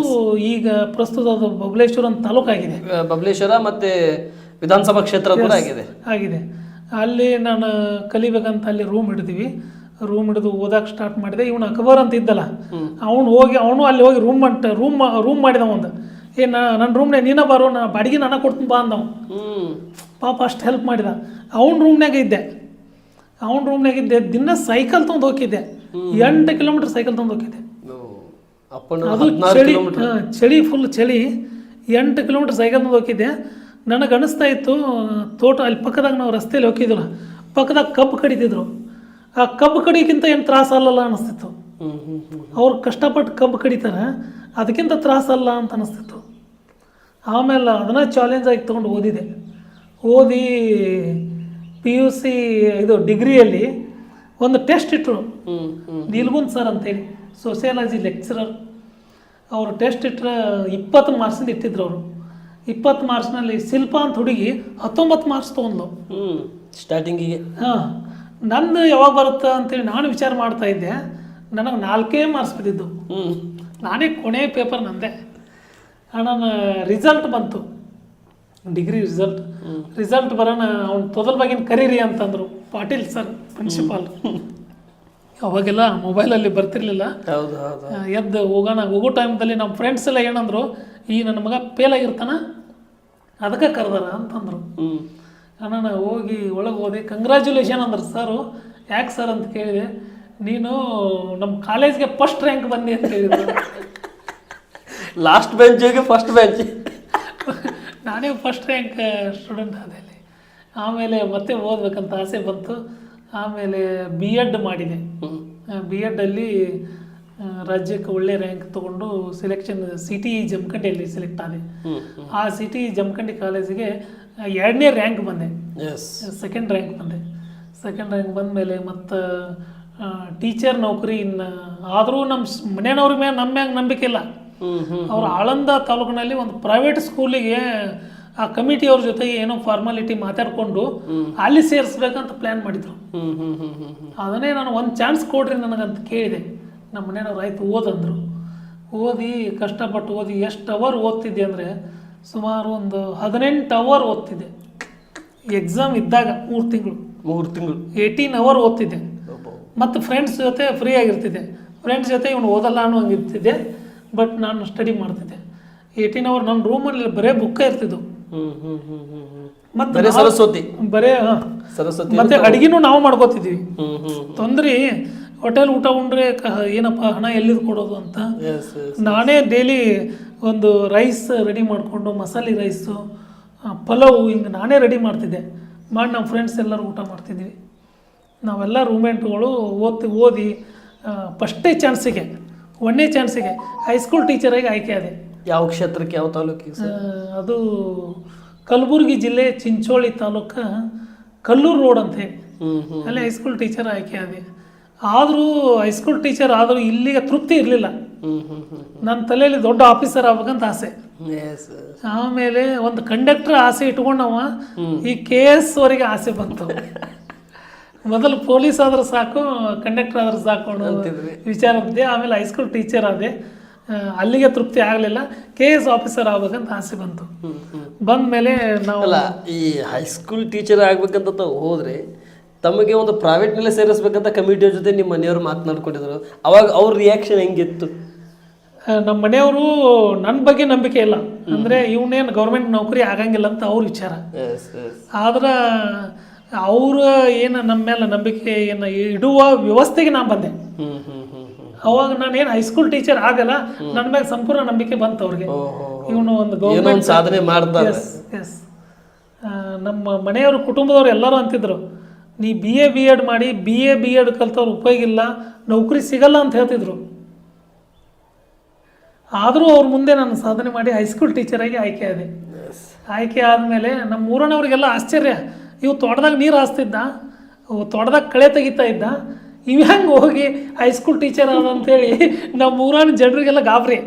ಈಗ ಪ್ರಸ್ತುತ ಅದು ಬಬಲೇಶ್ವರ ಅಂತ ತಾಲೂಕಾಗಿದೆ. ಬಬಲೇಶ್ವರ ಮತ್ತೆ ವಿಧಾನಸಭಾ ಕ್ಷೇತ್ರ ಕೂಡ ಆಗಿದೆ. ಅಲ್ಲಿ ನಾನು ಕಲಿಬೇಕಂತ ಅಲ್ಲಿ ರೂಮ್ ಹಿಡಿದು ಓದಕ್ಕೆ ಸ್ಟಾರ್ಟ್ ಮಾಡಿದೆ. ಇವನು ಅಕ್ಬರ್ ಅಂತ ಇದ್ದಲ್ಲ, ಅವನು ಅಲ್ಲಿ ಹೋಗಿ ರೂಮ್ ಮಾಡಿದ ಒಂದು. ನನ್ನ ರೂಮ್ನಾಗ ನೀನ ಬಾರೋ, ನಾ ಬಾಡಿಗೆ ನಾನು ಕೊಡ್ತೀನಿ ಬಾ ಅಂದವ. ಪಾಪ ಅಷ್ಟು ಹೆಲ್ಪ್ ಮಾಡಿದ. ಅವನ ರೂಮ್ನಾಗ ಇದ್ದೆ. ದಿನ ಸೈಕಲ್ ತೊಗೊಂಡು ಹೋಗಿದ್ದೆ. 8 ಕಿಲೋಮೀಟರ್ ಸೈಕಲ್ ತೊಗೊಂಡು ಹೋಗಿದ್ದೆ. ಅದು ಚಳಿ, ಫುಲ್ ಚಳಿ. 8 ಕಿಲೋಮೀಟರ್ ಸೈಕಲ್ ತೊಗೊಂಡು ಹೋಗಿದ್ದೆ. ನನಗೆ ಅನಿಸ್ತಾ ಇತ್ತು, ತೋಟ ಅಲ್ಲಿ ಪಕ್ಕದಾಗ ನಾವು ರಸ್ತೆಯಲ್ಲಿ ಹೋಗಿದ್ದಿಲ್ಲ, ಪಕ್ಕದಾಗ ಕಬ್ಬು ಕಡಿತಿದ್ರು. ಆ ಕಬ್ಬು ಕಡಿಗಿಂತ ಏನು ತ್ರಾಸ ಅಲ್ಲಲ್ಲ ಅನಿಸ್ತಿತ್ತು. ಅವ್ರು ಕಷ್ಟಪಟ್ಟು ಕಬ್ಬು ಕಡಿತಾರೆ, ಅದಕ್ಕಿಂತ ತ್ರಾಸಲ್ಲ ಅಂತ ಅನಿಸ್ತಿತ್ತು. ಆಮೇಲೆ ಅದನ್ನ ಚಾಲೆಂಜ್ ಆಗಿ ತೊಗೊಂಡು ಓದಿ PUC ಇದು ಡಿಗ್ರಿಯಲ್ಲಿ ಒಂದು ಟೆಸ್ಟ್ ಇಟ್ಟರು. ನೀಲ್ಗುಂದ್ ಸರ್ ಅಂತೇಳಿ ಸೋಸಿಯಾಲಜಿ ಲೆಕ್ಚರರ್. ಅವರು ಟೆಸ್ಟ್ ಇಟ್ಟರೆ 20 ಮಾರ್ಕ್ಸಿಂದ ಇಟ್ಟಿದ್ರು. ಅವರು 20 ಮಾರ್ಕ್ಸ್ನಲ್ಲಿ ಶಿಲ್ಪಾ ಅಂತ ಹುಡುಗಿ 19 ಮಾರ್ಕ್ಸ್ ತೊಗೊಂಡ್ಲು ಸ್ಟಾರ್ಟಿಂಗಿಗೆ. ನಂದು ಯಾವಾಗ ಬರುತ್ತೆ ಅಂತೇಳಿ ನಾನು ವಿಚಾರ ಮಾಡ್ತಾ ಇದ್ದೆ. ನನಗೆ 4 ಮಾರ್ಕ್ಸ್ ಬಿದ್ದಿದ್ದು. ನಾನೇ ಕೊನೆ ಪೇಪರ್ ನಂದೆ. ನನ್ನ ರಿಸಲ್ಟ್ ಬಂತು, ಡಿಗ್ರಿ ರಿಸಲ್ಟ್ ಬರೋಣ. ಅವ್ನು ತೊದಲ್ ಬಾಗಿನ ಕರೀರಿ ಅಂತಂದರು ಪಾಟೀಲ್ ಸರ್, ಪ್ರಿನ್ಸಿಪಾಲ್. ಅವಾಗೆಲ್ಲ ಮೊಬೈಲಲ್ಲಿ ಬರ್ತಿರ್ಲಿಲ್ಲ. ಎದ್ದು ಹೋಗೋ ಟೈಮ್ದಲ್ಲಿ ನಮ್ಮ ಫ್ರೆಂಡ್ಸ್ ಎಲ್ಲ ಏನಂದ್ರು, ಈ ನನ್ನ ಮಗ ಫೇಲ್ ಆಗಿರ್ತಾನ ಅದಕ್ಕೆ ಕರೆದಾರ ಅಂತಂದರು. ನಾನು ಹೋಗಿ ಒಳಗೆ ಹೋದೆ. ಕಂಗ್ರ್ಯಾಚುಲೇಷನ್ ಅಂದರು ಸರು. ಯಾಕೆ ಸರ್ ಅಂತ ಕೇಳಿದೆ. ನೀನು ನಮ್ಮ ಕಾಲೇಜ್ಗೆ ಫಸ್ಟ್ ರ್ಯಾಂಕ್ ಬಂದಿ ಅಂತ ಹೇಳಿದ್ರು. ಲಾಸ್ಟ್ ಬೆಂಚಿಗೆ ಫಸ್ಟ್ ಬೆಂಚ್. ನಾನೇ ಫಸ್ಟ್ ರ್ಯಾಂಕ್ ಸ್ಟೂಡೆಂಟ್ ಆದೆ ಅಲ್ಲಿ. ಆಮೇಲೆ ಮತ್ತೆ ಓದಬೇಕಂತ ಆಸೆ ಬಂತು. ಆಮೇಲೆ B.Ed ಮಾಡಿದೆ. B.Edಲ್ಲಿ ರಾಜ್ಯಕ್ಕೆ ಒಳ್ಳೆ ರ್ಯಾಂಕ್ ತೊಗೊಂಡು ಸೆಲೆಕ್ಷನ್ CTE ಜಮಖಂಡಿಯಲ್ಲಿ ಸೆಲೆಕ್ಟ್ ಆದೆ. ಆ CTE ಜಮಖಂಡಿ ಕಾಲೇಜಿಗೆ 2ನೇ ರ್ಯಾಂಕ್ ಬಂದೆ. ಸೆಕೆಂಡ್ ರ್ಯಾಂಕ್ ಬಂದ ಮೇಲೆ ಮತ್ತು ಟೀಚರ್ ನೌಕರಿ ಆದರೂ ನಮ್ಮ ಮನೆಯವ್ರ ಮೇಲೆ ನಮ್ಮ ಮ್ಯಾಗ ನಂಬಿಕೆ ಇಲ್ಲ. ಅವರು ಆಳಂದ ತಾಲೂಕಿನಲ್ಲಿ ಒಂದು ಪ್ರೈವೇಟ್ ಸ್ಕೂಲಿಗೆ ಆ ಕಮಿಟಿಯವ್ರ ಜೊತೆಗೆ ಏನೋ ಫಾರ್ಮಾಲಿಟಿ ಮಾತಾಡಿಕೊಂಡು ಅಲ್ಲಿ ಸೇರಿಸ್ಬೇಕಂತ ಪ್ಲ್ಯಾನ್ ಮಾಡಿದ್ರು. ಅದನ್ನೇ ನಾನು ಒಂದು ಚಾನ್ಸ್ ಕೊಡ್ರಿ ನನಗಂತ ಕೇಳಿದೆ. ನಮ್ಮ ಮನೆಯವ್ರು ಆಯ್ತು ಓದಂದರು. ಕಷ್ಟಪಟ್ಟು ಎಷ್ಟು ಅವರ್ ಓದ್ತಿದ್ದೆ ಅಂದರೆ ಸುಮಾರು ಒಂದು 18 ಅವರ್ ಓದ್ತಿದ್ದೆ. ಎಕ್ಸಾಮ್ ಇದ್ದಾಗ 3 ತಿಂಗಳು 18 ಅವರ್ ಓದ್ತಿದ್ದೆ. ಮತ್ತು ಫ್ರೆಂಡ್ಸ್ ಜೊತೆ ಫ್ರೀ ಆಗಿರ್ತಿದ್ದೆ. ಫ್ರೆಂಡ್ಸ್ ಜೊತೆ ಇವನು ಓದಲ್ಲ ಅನ್ನೋ ಹಂಗಿರ್ತಿದ್ದೆ. ಬಟ್ ನಾನು ಸ್ಟಡಿ ಮಾಡ್ತಿದ್ದೆ 18 ಅವರ್. ನನ್ನ ರೂಮಲ್ಲಿ ಬರೇ ಬುಕ್ಕ ಇರ್ತಿದ್ದು. ಮತ್ತೆ ಸರಸ್ವತಿ ಮತ್ತೆ ಅಡಿಗೆನೂ ನಾವು ಮಾಡ್ಕೋತಿದ್ವಿ. ತೊಂದ್ರೆ ಹೋಟೆಲ್ ಊಟ ಉಂಡ್ರೆ ಏನಪ್ಪ ಹಣ ಎಲ್ಲಿದು ಕೊಡೋದು ಅಂತ ನಾನೇ ಡೈಲಿ ಒಂದು ರೈಸ್ ರೆಡಿ ಮಾಡಿಕೊಂಡು, ಮಸಾಲೆ ರೈಸು, ಪಲಾವು ಹಿಂಗೆ ನಾನೇ ರೆಡಿ ಮಾಡ್ತಿದ್ದೆ. ನಮ್ಮ ಫ್ರೆಂಡ್ಸ್ ಎಲ್ಲರೂ ಊಟ ಮಾಡ್ತಿದ್ವಿ. ನಾವೆಲ್ಲ ರೂಮ್ಮೇಟ್ಗಳು ಓದಿ ಫಸ್ಟೇ ಚಾನ್ಸಿಗೆ 1ನೇ ಚಾನ್ಸಿಗೆ ಹೈಸ್ಕೂಲ್ ಟೀಚರಾಗಿ ಆಯ್ಕೆ ಆದೆ. ಯಾವ ಕ್ಷೇತ್ರಕ್ಕೆ, ಯಾವ ತಾಲೂಕಿಗೆ? ಅದು ಕಲಬುರಗಿ ಜಿಲ್ಲೆ ಚಿಂಚೋಳಿ ತಾಲೂಕು ಕಲ್ಲೂರು ರೋಡ್ ಅಂತ ಹೇಳಿ ಅಲ್ಲಿ ಹೈಸ್ಕೂಲ್ ಟೀಚರ್ ಆಯ್ಕೆ ಆದೆ. ಆದರೂ ಹೈಸ್ಕೂಲ್ ಟೀಚರ್ ಆದರೂ ಇಲ್ಲಿಗೆ ತೃಪ್ತಿ ಇರಲಿಲ್ಲ. ನನ್ನ ತಲೆಯಲ್ಲಿ ದೊಡ್ಡ ಆಫೀಸರ್ ಆಗ್ಬೇಕಂತ ಆಸೆ. ಆಮೇಲೆ ಒಂದು ಕಂಡಕ್ಟರ್ ಆಸೆ ಇಟ್ಕೊಂಡವ ಈ KS ವರೆಗೆ ಆಸೆ ಬಂತು. ಮೊದಲು ಪೊಲೀಸ್ ಆದ್ರೆ ಸಾಕು, ಕಂಡಕ್ಟರ್ ಆದ್ರೆ ಸಾಕು ಅನ್ನೋ ವಿಚಾರ ಬಂದೆ. ಆಮೇಲೆ ಹೈಸ್ಕೂಲ್ ಟೀಚರ್ ಆದೆ. ಅಲ್ಲಿಗೆ ತೃಪ್ತಿ ಆಗಲಿಲ್ಲ. KS ಆಫೀಸರ್ ಆಗ್ಬೇಕಂತ ಆಸೆ ಬಂತು. ಬಂದಮೇಲೆ ನಾವು ಈ ಹೈಸ್ಕೂಲ್ ಟೀಚರ್ ಆಗ್ಬೇಕಂತ ಹೋದ್ರೆ ತಮಗೆ ಒಂದು ಪ್ರೈವೇಟ್ನಲ್ಲೇ ಸೇರಿಸ್ಬೇಕಂತ ಕಮಿಟಿಯ ಜೊತೆ ನಿಮ್ಮ ಮನೆಯವರು ಮಾತನಾಡ್ಕೊಂಡಿದ್ರು. ಅವಾಗ ಅವ್ರ ರಿಯಾಕ್ಷನ್ ಹೆಂಗಿತ್ತು? ನಮ್ಮ ಮನೆಯವರು ನನ್ನ ಬಗ್ಗೆ ನಂಬಿಕೆ ಇಲ್ಲ, ಅಂದರೆ ಇವನೇನು ಗೌರ್ಮೆಂಟ್ ನೌಕರಿ ಆಗಂಗಿಲ್ಲ ಅಂತ ಅವ್ರ ವಿಚಾರ. ಆದ್ರೆ ಅವರು ಏನು ನಮ್ಮ ಮೇಲೆ ನಂಬಿಕೆ ಇಡುವ ವ್ಯವಸ್ಥೆಗೆ ನಾನು ಬಂದೆ. ಅವಾಗ ನಾನೇನು ಹೈಸ್ಕೂಲ್ ಟೀಚರ್ ಆಗಲ್ಲ, ನನ್ನ ಮೇಲೆ ಸಂಪೂರ್ಣ ನಂಬಿಕೆ ಬಂತು ಅವ್ರಿಗೆ. ಇವನು ಒಂದು ಗೌರ್ಮೆಂಟ್ ಸಾಧನೆ ಮಾಡ್ತಾರೆ. ಎಸ್ ನಮ್ಮ ಮನೆಯವರು ಕುಟುಂಬದವ್ರು ಎಲ್ಲರೂ ಅಂತಿದ್ರು, ನೀ BA B.Ed ಮಾಡಿ BA ಕಲ್ತವ್ರು ಉಪಯೋಗ ಇಲ್ಲ, ನೌಕರಿ ಸಿಗಲ್ಲ ಅಂತ ಹೇಳ್ತಿದ್ರು. ಆದರೂ ಅವ್ರ ಮುಂದೆ ನಾನು ಸಾಧನೆ ಮಾಡಿ ಹೈಸ್ಕೂಲ್ ಟೀಚರಾಗಿ ಆಯ್ಕೆ ಆದೆ. ಆಯ್ಕೆ ಆದಮೇಲೆ ನಮ್ಮ ಊರನವ್ರಿಗೆಲ್ಲ ಆಶ್ಚರ್ಯ, ಇವು ತೋಟದಾಗ ನೀರು ಹಾಸ್ತಿದ್ದ, ತೋಟದಾಗ ಕಳೆ ತೆಗಿತಾ ಇದ್ದ, ಇವು ಹೆಂಗೆ ಹೋಗಿ ಹೈಸ್ಕೂಲ್ ಟೀಚರ್ ಅದ ಅಂತೇಳಿ ನಮ್ಮ ಊರಿನ ಜನರಿಗೆಲ್ಲ ಗಾಬರಿ.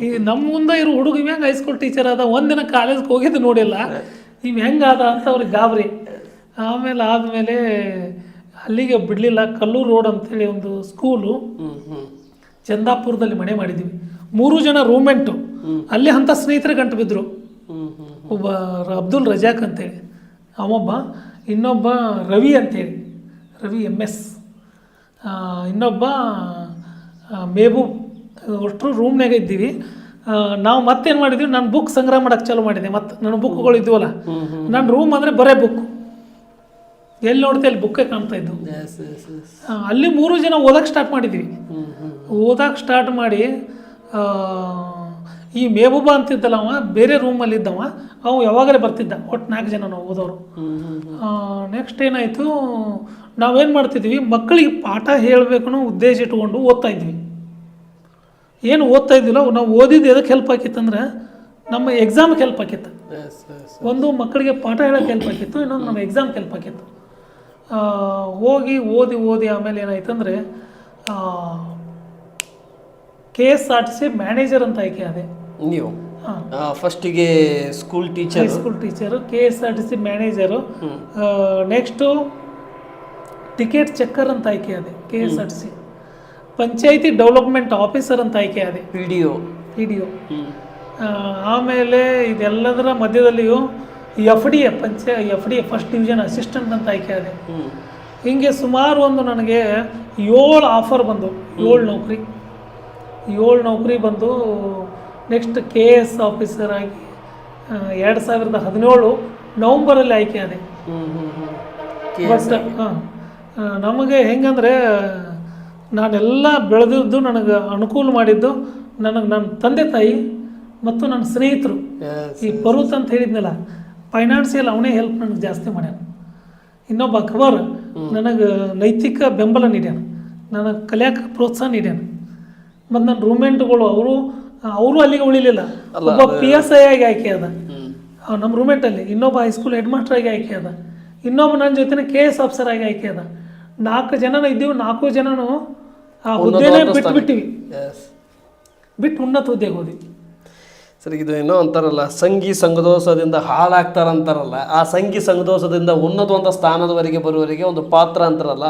ಈ ನಮ್ಮ ಮುಂದೆ ಇರೋ ಹುಡುಗ ಇವ್ ಹೆಂಗೆ ಹೈಸ್ಕೂಲ್ ಟೀಚರ್ ಅದ, ಒಂದಿನ ಕಾಲೇಜ್ಗೆ ಹೋಗಿದ್ದು ನೋಡಿಲ್ಲ, ಇವು ಹೆಂಗಾದ ಅಂತ ಅವ್ರಿಗೆ ಗಾಬರಿ. ಆದಮೇಲೆ ಅಲ್ಲಿಗೆ ಬಿಡಲಿಲ್ಲ, ಕಲ್ಲೂರು ರೋಡ್ ಅಂತೇಳಿ ಒಂದು ಸ್ಕೂಲು ಚಂದಾಪುರದಲ್ಲಿ ಮನೆ ಮಾಡಿದ್ವಿ. 3 ಜನ ರೂಮ್ಮೆಂಟು, ಅಲ್ಲಿ ಅಂಥ ಸ್ನೇಹಿತರೆ ಗಂಟು ಬಿದ್ದರು. ಒಬ್ಬ ಅಬ್ದುಲ್ ರಜಾಕ್ ಅಂತೇಳಿ ಅವೊಬ್ಬ, ಇನ್ನೊಬ್ಬ ರವಿ ಅಂತೇಳಿ, ರವಿ MS, ಇನ್ನೊಬ್ಬ ಮೇಬೂಬ್. ಅಷ್ಟರು ರೂಮ್ನಾಗ ಇದ್ದೀವಿ. ನಾವು ಮತ್ತೇನು ಮಾಡಿದ್ವಿ, ನಾನು ಬುಕ್ ಸಂಗ್ರಹ ಮಾಡೋಕ್ಕೆ ಚಾಲೂ ಮಾಡಿದೆ. ಮತ್ತು ನನ್ನ ಬುಕ್ಗಳು ಇದ್ವಲ್ಲ, ನನ್ನ ರೂಮ್ ಅಂದರೆ ಬರೇ ಬುಕ್, ಎಲ್ಲಿ ನೋಡ್ತೆ ಅಲ್ಲಿ ಬುಕ್ಕೇ ಕಾಣ್ತಾ ಇದ್ದು. ಅಲ್ಲಿ 3 ಜನ ಓದಕ್ಕೆ ಸ್ಟಾರ್ಟ್ ಮಾಡಿದ್ವಿ. ಓದಕ್ಕೆ ಸ್ಟಾರ್ಟ್ ಮಾಡಿ ಈ ಮೇಬೂಬಾ ಅಂತಿದ್ದಲ್ಲ, ಅವ ಬೇರೆ ರೂಮಲ್ಲಿ ಇದ್ದವ, ಅವ ಯಾವಾಗಲೇ ಬರ್ತಿದ್ದ. ಒಟ್ಟು 4 ಜನ ನಾವು ಓದೋರು. ನೆಕ್ಸ್ಟ್ ಏನಾಯಿತು, ನಾವೇನು ಮಾಡ್ತಿದ್ವಿ, ಮಕ್ಕಳಿಗೆ ಪಾಠ ಹೇಳಬೇಕು ಅನ್ನೋ ಉದ್ದೇಶ ಇಟ್ಕೊಂಡು ಓದ್ತಾ ಇದ್ವಿ. ಏನು ಓದ್ತಾ ಇದ್ವಿಲ್ಲ, ನಾವು ಓದಿದ್ದು ಎದಕ್ಕೆ ಹೆಲ್ಪ್ ಆಕಿತ್ತಂದ್ರೆ ನಮ್ಮ ಎಕ್ಸಾಮ್ಗೆ ಹೆಲ್ಪ್ ಆಕಿತ್ತು. ಒಂದು ಮಕ್ಕಳಿಗೆ ಪಾಠ ಹೇಳೋಕ್ಕೆ ಹೆಲ್ಪ್ ಆಕಿತ್ತು, ಇನ್ನೊಂದು ನಮ್ಮ ಎಕ್ಸಾಮ್ಗೆ ಹೆಲ್ಪ್ ಆಕಿತ್ತು. ಹೋಗಿ ಓದಿ ಆಮೇಲೆ ಏನಾಯ್ತು ಅಂದರೆ KSRTC ಮ್ಯಾನೇಜರ್ ಅಂತ ಆಯ್ಕೆ ಅದೇ. ನೀವು ಫಸ್ಟಿಗೆ school teacher, KSRTC manager. Next ticket checker ಅಂತ ಆಯ್ಕೆ ಅದೇ KSRTC. ಪಂಚಾಯಿತಿ ಡೆವಲಪ್ಮೆಂಟ್ ಆಫೀಸರ್ ಅಂತ ಆಯ್ಕೆ ಅದೇ PDO. ಆಮೇಲೆ ಇದೆಲ್ಲದರ ಮಧ್ಯದಲ್ಲಿಯೂ FDA ಫಸ್ಟ್ ಡಿವಿಷನ್ ಅಸಿಸ್ಟೆಂಟ್ ಅಂತ ಆಯ್ಕೆ ಅದೇ. ಹಿಂಗೆ ಸುಮಾರು ಒಂದು ನನಗೆ 7 ಆಫರ್ ಬಂದು, 7 ನೌಕರಿ ಬಂದು ನೆಕ್ಸ್ಟ್ KS ಆಫೀಸರ್ ಆಗಿ 2017 ನವಂಬರಲ್ಲಿ ಆಯ್ಕೆ ಆದೆ. ಬಟ್ ನಮಗೆ ಹೆಂಗಂದರೆ ನಾನೆಲ್ಲ ಬೆಳೆದಿದ್ದು, ನನಗೆ ಅನುಕೂಲ ಮಾಡಿದ್ದು ನನ್ನ ತಂದೆ ತಾಯಿ ಮತ್ತು ನನ್ನ ಸ್ನೇಹಿತರು. ಈ ಪರ್ವತ್ ಅಂತ ಹೇಳಿದ್ನಲ್ಲ, ಫೈನಾನ್ಸಿಯಲ್ ಅವನೇ ಹೆಲ್ಪ್ ನನಗೆ ಜಾಸ್ತಿ ಮಾಡ್ಯಾನ. ಇನ್ನೊಬ್ಬ ಅಕ್ಬರ್ ನನಗೆ ನೈತಿಕ ಬೆಂಬಲ ನೀಡ್ಯಾನ, ನನಗೆ ಕಲಿಯೋಕೆ ಪ್ರೋತ್ಸಾಹ ನೀಡ್ಯಾನ. ಮತ್ತು ನನ್ನ ರೂಮ್ಮೆಂಟ್ಗಳು ಅವರು ಅಲ್ಲಿಗೆ ಉಳಿಲಿಲ್ಲ. ಒಬ್ಬ PSI ಆಗಿ ಆಯ್ಕೆ ಅದ ನಮ್ಮ ರೂಮ್ಮೆಂಟಲ್ಲಿ, ಇನ್ನೊಬ್ಬ ಹೈಸ್ಕೂಲ್ ಹೆಡ್ ಮಾಸ್ಟರ್ ಆಗಿ ಆಯ್ಕೆ ಅದ, ಇನ್ನೊಬ್ಬ ನನ್ನ ಜೊತೆನೇ KS ಆಫೀಸರ್ ಆಗಿ ಆಯ್ಕೆ ಅದ. 4 ಜನ ಇದ್ದೀವಿ. 4 ಜನನು ಆ ಹುದ್ದೆನೇ ಬಿಟ್ಟು ಉನ್ನತ ಹುದ್ದೆಗೆ ಹೋದ್ವಿ. ಸರಿ, ಇದು ಏನೋ ಅಂತಾರಲ್ಲ, ಸಂಘಿ ಸಂಘದೋಷದಿಂದ ಹಾಳಾಗ್ತಾರಂತಾರಲ್ಲ, ಆ ಸಂಘಿ ಸಂಘದೋಷದಿಂದ ಉನ್ನತ ಸ್ಥಾನದವರೆಗೆ ಬರುವವರೆಗೆ ಒಂದು ಪಾತ್ರ ಅಂತಾರಲ್ಲ,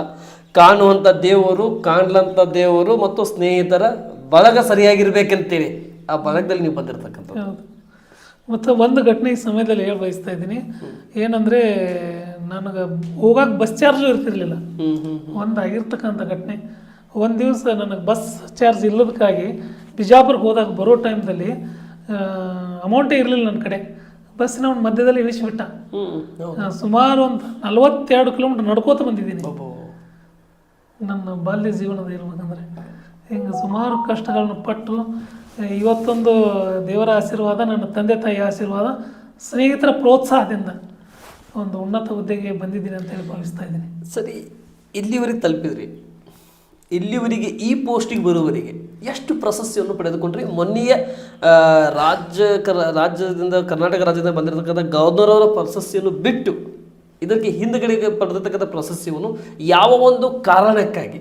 ಕಾಣುವಂಥ ದೇವರು, ಕಾಣ್ಲಂಥ ದೇವರು ಮತ್ತು ಸ್ನೇಹಿತರ ಬಳಗ ಸರಿಯಾಗಿರ್ಬೇಕಂತೀವಿ. ಆ ಬಳಗದಲ್ಲಿ ನೀವು ಬಂದಿರ್ತಕ್ಕಂಥದ್ದು. ಹೌದು. ಮತ್ತು ಒಂದು ಘಟನೆ ಈ ಸಮಯದಲ್ಲಿ ಹೇಳಿ ಬಯಸ್ತಾ ಇದ್ದೀನಿ. ಏನಂದರೆ, ನನಗೆ ಹೋಗಕ್ಕೆ ಬಸ್ ಚಾರ್ಜು ಇರ್ತಿರ್ಲಿಲ್ಲ. ಒಂದಾಗಿರ್ತಕ್ಕಂಥ ಘಟನೆ, ಒಂದು ದಿವಸ ನನಗೆ ಬಸ್ ಚಾರ್ಜ್ ಇಲ್ಲದಕ್ಕಾಗಿ ಬಿಜಾಪುರಕ್ಕೆ ಹೋದಾಗ ಬರೋ ಟೈಮ್ದಲ್ಲಿ ಅಮೌಂಟೇ ಇರಲಿಲ್ಲ ನನ್ನ ಕಡೆ. ಬಸ್ಸಿನ ಒಂದು ಮಧ್ಯದಲ್ಲಿ ಇಳಿಸಿಬಿಟ್ಟ. ಸುಮಾರು ಒಂದು 42 ಕಿಲೋಮೀಟರ್ ನಡ್ಕೋತ ಬಂದಿದ್ದೀನಿ. ನನ್ನ ಬಾಲ್ಯ ಜೀವನದ ಇರ್ಬೇಕಂದ್ರೆ ಹಿಂಗೆ ಸುಮಾರು ಕಷ್ಟಗಳನ್ನು ಪಟ್ಟು ಇವತ್ತೊಂದು ದೇವರ ಆಶೀರ್ವಾದ, ನನ್ನ ತಂದೆ ತಾಯಿಯ ಆಶೀರ್ವಾದ, ಸ್ನೇಹಿತರ ಪ್ರೋತ್ಸಾಹದಿಂದ ಒಂದು ಉನ್ನತ ಹುದ್ದೆಗೆ ಬಂದಿದ್ದೀನಿ ಅಂತ ಹೇಳಿ ಭಾವಿಸ್ತಾ ಇದ್ದೀನಿ. ಸರಿ, ಇಲ್ಲಿವರೆಗೆ ತಲುಪಿದ್ರಿ, ಇಲ್ಲಿವರೆಗೆ ಈ ಪೋಸ್ಟಿಗೆ ಬರುವವರೆಗೆ ಎಷ್ಟು ಪ್ರಶಸ್ತಿಯನ್ನು ಪಡೆದುಕೊಂಡ್ರಿ? ಮೊನ್ನೆಯ ರಾಜ್ಯದಿಂದ ಕರ್ನಾಟಕ ರಾಜ್ಯದಿಂದ ಬಂದಿರತಕ್ಕಂಥ ಗವರ್ನರ್ ಅವರ ಪ್ರಶಸ್ತಿಯನ್ನು ಬಿಟ್ಟು ಇದಕ್ಕೆ ಹಿಂದುಗಡೆಗೆ ಪಡೆದಿರ್ತಕ್ಕಂಥ ಪ್ರಶಸ್ತಿಯನ್ನು ಯಾವ ಒಂದು ಕಾರಣಕ್ಕಾಗಿ